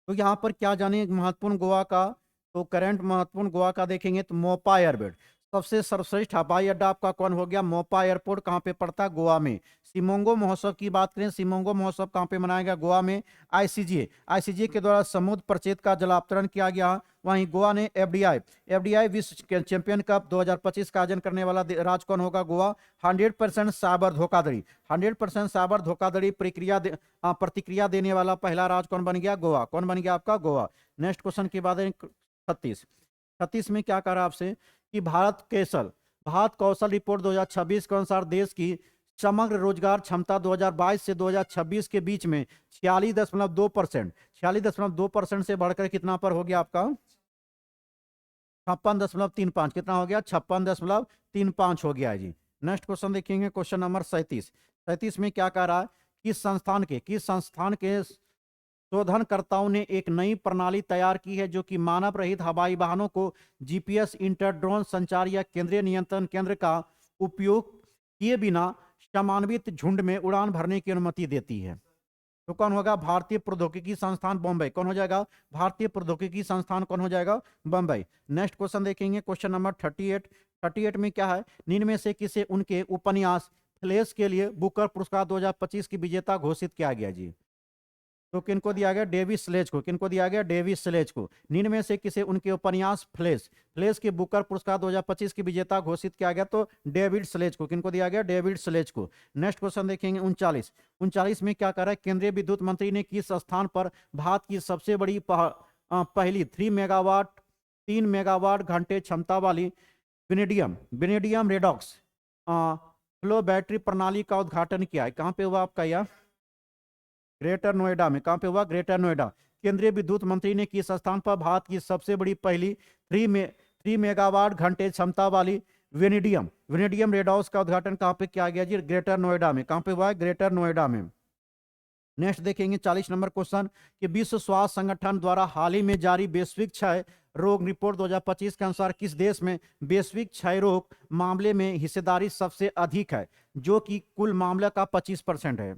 Speaker 1: तो यहाँ पर क्या जाने महत्वपूर्ण गोवा का, तो करंट महत्वपूर्ण गोवा का देखेंगे तो मोपा एयरपोर्ट सबसे सर्वश्रेष्ठ हवाई अड्डा आपका कौन हो गया? मोपा एयरपोर्ट कहाँ पे पड़ता है? गोवा में। सिमोंगो महोत्सव की बात करें, सिमोंगो महोत्सव कहाँ पे मनाया गया? गोवा में। आईसीजे के द्वारा समुद्र प्रचेत का जलावतरण किया गया। वहीं गोवा ने एफडीआई विश्व चैंपियन कप 2025 का आयोजन करने वाला राज्य कौन होगा? गोवा। 100% साइबर धोखाधड़ी प्रतिक्रिया देने वाला पहला राज्य कौन बन गया? गोवा। कौन बन गया आपका? गोवा। नेक्स्ट क्वेश्चन की बात 36 में क्या कह रहा है आपसे कि भारत कौशल रिपोर्ट 2026 के अनुसार देश की समग्र रोजगार क्षमता 2022 से 2026 के बीच में 46.2% से बढ़कर कितना पर हो गया आपका? 56.35। कितना हो गया? 56.35 हो गया है जी। नेक्स्ट क्वेश्चन देखेंगे क्वेश्चन नंबर 37 में क्या कह रहा है? किस संस्थान के शोधनकर्ताओं ने एक नई प्रणाली तैयार की है जो कि मानव रहित हवाई वाहनों को जीपीएस इंटर ड्रोन संचार या केंद्रीय नियंत्रण केंद्र का उपयोग किए बिना समन्वित झुंड में उड़ान भरने की अनुमति देती है? तो कौन होगा? भारतीय प्रौद्योगिकी संस्थान बॉम्बे। कौन हो जाएगा? भारतीय प्रौद्योगिकी संस्थान कौन हो जाएगा? बॉम्बे। नेक्स्ट क्वेश्चन देखेंगे, क्वेश्चन नंबर 38। 38 में क्या है? निम्न में से किसे उनके उपन्यास फ्लैश के लिए बुकर पुरस्कार 2025 की विजेता घोषित किया गया जी? तो किनको दिया गया? डेविड स्लेज को। किनको दिया गया? डेविड स्लेज को। निम्न में से किसे उनके उपन्यास फ्लैश फ्लैश के बुकर पुरस्कार 2025 की विजेता घोषित किया गया? तो डेविड स्लेज को। किनको दिया गया? डेविड स्लेज को। नेक्स्ट क्वेश्चन देखेंगे 39। 39 में क्या कर रहा है? केंद्रीय विद्युत मंत्री ने किस स्थान पर भारत की सबसे बड़ी पहली 3 मेगावाट घंटे क्षमता वाली विनेडियम रेडॉक्स फ्लो बैटरी प्रणाली का उद्घाटन किया है? कहां पे हुआ आपका? यह ग्रेटर नोएडा में। कहां पे हुआ? ग्रेटर नोएडा। केंद्रीय विद्युत मंत्री ने किस स्थान पर भारत की सबसे बड़ी पहली 3 मेगावाट घंटे क्षमता वाली विनेडियम रेडॉक्स का उद्घाटन कहां पे किया गया जी? ग्रेटर नोएडा में। कहां पे हुआ है? ग्रेटर नोएडा में। नेक्स्ट देखेंगे 40 नंबर क्वेश्चन कि विश्व स्वास्थ्य संगठन द्वारा हाल ही में जारी वैश्विक क्षय रोग रिपोर्ट 2025 के अनुसार किस देश में वैश्विक क्षय रोग मामले में हिस्सेदारी सबसे अधिक है, जो कि कुल मामले का 25% है?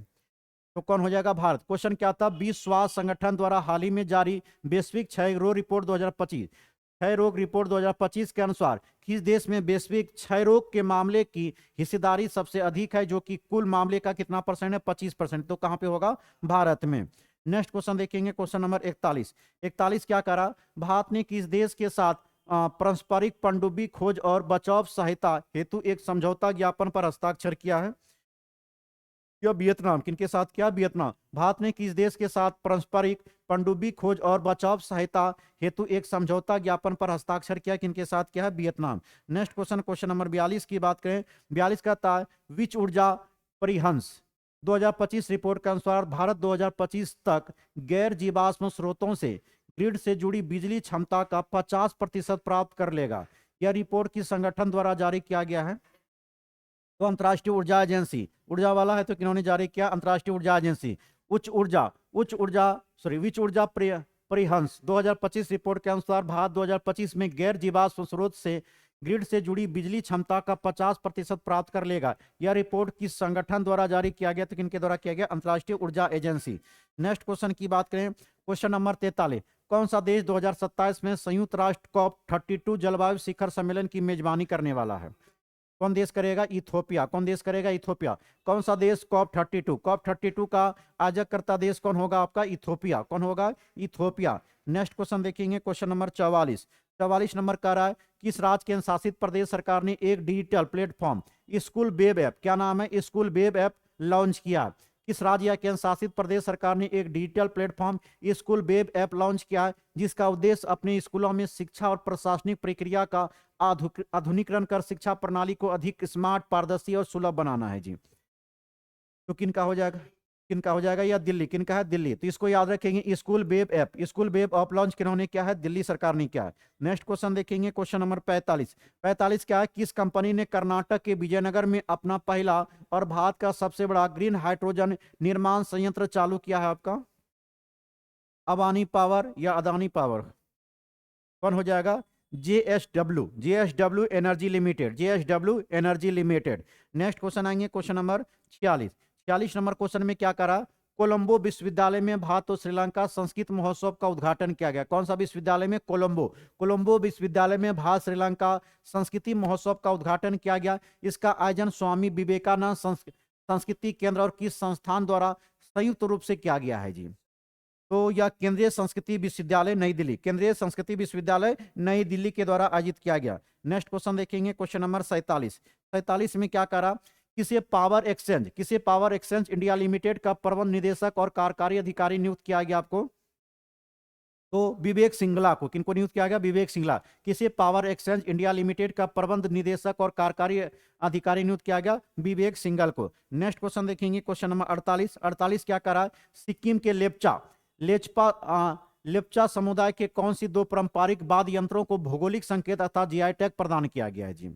Speaker 1: तो कौन हो जाएगा? भारत। क्वेश्चन क्या था? विश्व स्वास्थ्य संगठन द्वारा हाल ही में जारी वैश्विक क्षय रोग रिपोर्ट 2025 क्षय रोग रिपोर्ट 2025 के अनुसार किस देश में वैश्विक क्षय रोग के मामले की हिस्सेदारी सबसे अधिक है, जो कि कुल मामले का कितना परसेंट है? 25%। तो कहां पे होगा? भारत में। नेक्स्ट क्वेश्चन देखेंगे, क्वेश्चन नंबर 41। 41 क्या करा? भारत ने किस देश के साथ पारस्परिक पनडुब्बी खोज और बचाव सहायता हेतु एक समझौता ज्ञापन पर हस्ताक्षर किया है? या वियतनाम। किनके साथ? क्या? वियतनाम। भारत ने किस देश के साथ पारस्परिक पनडुब्बी खोज और बचाव सहायता हेतु एक समझौता ज्ञापन पर हस्ताक्षर किया? किनके साथ? क्या है? Vietnam. Next question, question number 42 की बात करें। 42 का था विच ऊर्जा परिहंस 2025 रिपोर्ट के अनुसार भारत 2025 तक गैर जीवाश्म स्रोतों से ग्रिड से जुड़ी बिजली क्षमता का 50% प्राप्त कर लेगा। यह रिपोर्ट किस संगठन द्वारा जारी किया गया है? तो अंतर्राष्ट्रीय ऊर्जा एजेंसी। ऊर्जा वाला है तो किन्होंने जारी किया? अंतर्राष्ट्रीय ऊर्जा एजेंसी। विच ऊर्जा परिहंस 2025 रिपोर्ट के अनुसार भारत 2025 में गैर जीवाश्म स्रोत से ग्रिड से जुड़ी बिजली क्षमता का 50% प्राप्त कर लेगा। यह रिपोर्ट किस संगठन द्वारा जारी किया गया? तो किनके द्वारा किया गया? अंतर्राष्ट्रीय ऊर्जा एजेंसी। नेक्स्ट क्वेश्चन की बात करें, क्वेश्चन नंबर 43। कौन सा देश 2027 में संयुक्त राष्ट्र COP32 जलवायु शिखर सम्मेलन की मेजबानी करने वाला है? कौन देश करेगा? इथोपिया। कौन देश करेगा? इथोपिया। कौन सा देश? COP32 का आयोजकर्ता देश कौन होगा आपका? इथोपिया। कौन होगा? इथोपिया। नेक्स्ट क्वेश्चन देखेंगे, क्वेश्चन नंबर 44। 44 नंबर का रहा है किस राज्य केंद्र शासित प्रदेश सरकार ने एक digital platform school web app, क्या नाम है? स्कूल वेब ऐप लॉन्च किया? किस राज्य या केंद्र शासित प्रदेश सरकार ने एक digital platform school web app launch किया है, जिसका उद्देश्य अपने स्कूलों में शिक्षा और प्रशासनिक प्रक्रिया का आधुनिकीकरण कर शिक्षा प्रणाली को अधिक स्मार्ट, पारदर्शी और सुलभ बनाना है जी? तो किनका हो जाएगा? किनका हो जाएगा? या दिल्ली। किनका है? दिल्ली। तो इसको याद रखेंगे, school web app. School web app launch किन्होंने किया है? दिल्ली सरकार ने किया है। नेक्स्ट क्वेश्चन देखेंगे, क्वेश्चन नंबर 45। 45 क्या है? किस कंपनी ने कर्नाटक के विजयनगर में अपना पहला और भारत का सबसे बड़ा ग्रीन हाइड्रोजन निर्माण संयंत्र चालू किया है आपका? अबानी पावर या अदानी पावर? कौन हो जाएगा? JSW energy limited. JSW energy limited. Next question आएंगे, क्वेश्चन नंबर 46। 46 नंबर क्वेश्चन में क्या करा? कोलंबो विश्वविद्यालय में भारत और श्रीलंका संस्कृत महोत्सव का उद्घाटन किया गया। कौन सा विश्वविद्यालय में? कोलंबो विश्वविद्यालय में भारत श्रीलंका संस्कृति महोत्सव का उद्घाटन किया गया। इसका आयोजन स्वामी विवेकानंद संस्कृति केंद्र और किस संस्थान द्वारा संयुक्त रूप से किया गया है जी? तो यह केंद्रीय संस्कृति विश्वविद्यालय नई दिल्ली। केंद्रीय संस्कृति विश्वविद्यालय नई दिल्ली के द्वारा आयोजित किया गया। नेक्स्ट क्वेश्चन देखेंगे, क्वेश्चन नंबर 47। 47 में क्या करा? किसे पावर एक्सचेंज इंडिया लिमिटेड का प्रबंध निदेशक और कार्यकारी अधिकारी नियुक्त किया गया आपको? तो विवेक सिंगला को। किनको नियुक्त किया गया? विवेक सिंगला। किसे पावर एक्सचेंज इंडिया लिमिटेड का प्रबंध निदेशक और कार्यकारी अधिकारी नियुक्त किया गया? विवेक सिंगल को। नेक्स्ट क्वेश्चन देखेंगे, क्वेश्चन नंबर 48। 48 क्या करा? सिक्किम के लेप्चा समुदाय के कौन सी दो पारंपरिक वाद्य यंत्रों को भौगोलिक संकेत अर्थात जीआई टैग प्रदान किया गया है जी?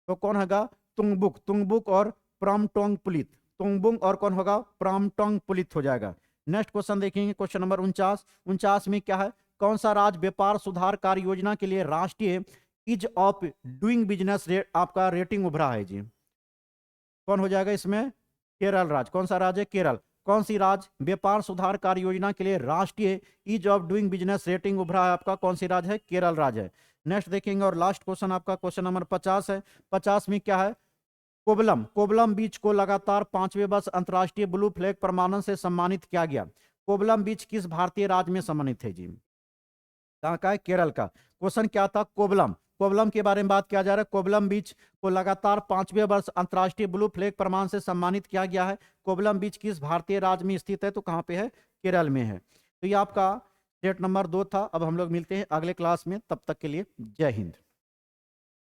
Speaker 1: तो कौन होगा? तुंगबुक और प्रामटोंग पुलित। तुंगबुक और कौन होगा? प्रामटोंग पुलित हो जाएगा। नेक्स्ट क्वेश्चन देखेंगे, क्वेश्चन नंबर 49। 49 में क्या है? कौन सा राज्य व्यापार सुधार कार्य योजना के लिए राष्ट्रीय ईज ऑफ डूइंग बिजनेस आपका रेटिंग उभरा है जी? कौन हो जाएगा इसमें? केरल राज्य। कौन सा राज्य? केरल। कौन सी राज्य व्यापार सुधार कार्य योजना के लिए राष्ट्रीय ease of doing business rating उभरा है आपका? कौन सी राज्य है? केरल राज्य है। नेक्स्ट देखेंगे और लास्ट क्वेश्चन आपका क्वेश्चन नंबर 50 है। 50 में क्या है? कोवलम कोवलम बीच को लगातार 5वें वर्ष अंतर्राष्ट्रीय ब्लू फ्लैग प्रमाणन से सम्मानित किया गया। कोवलम बीच किस भारतीय राज्य में सम्मानित है जी? कहाँ का है? केरल का। क्वेश्चन क्या था? कोवलम कोवलम के बारे में बात किया जा रहा है। कोवलम बीच को लगातार 5वें वर्ष अंतर्राष्ट्रीय ब्लू फ्लैग प्रमाण से सम्मानित किया गया है। कोवलम बीच किस भारतीय राज्य में स्थित है? तो कहाँ पे है? केरल में है। तो ये आपका सेट नंबर 2 था। अब हम लोग मिलते हैं अगले क्लास में, तब तक के लिए जय हिंद।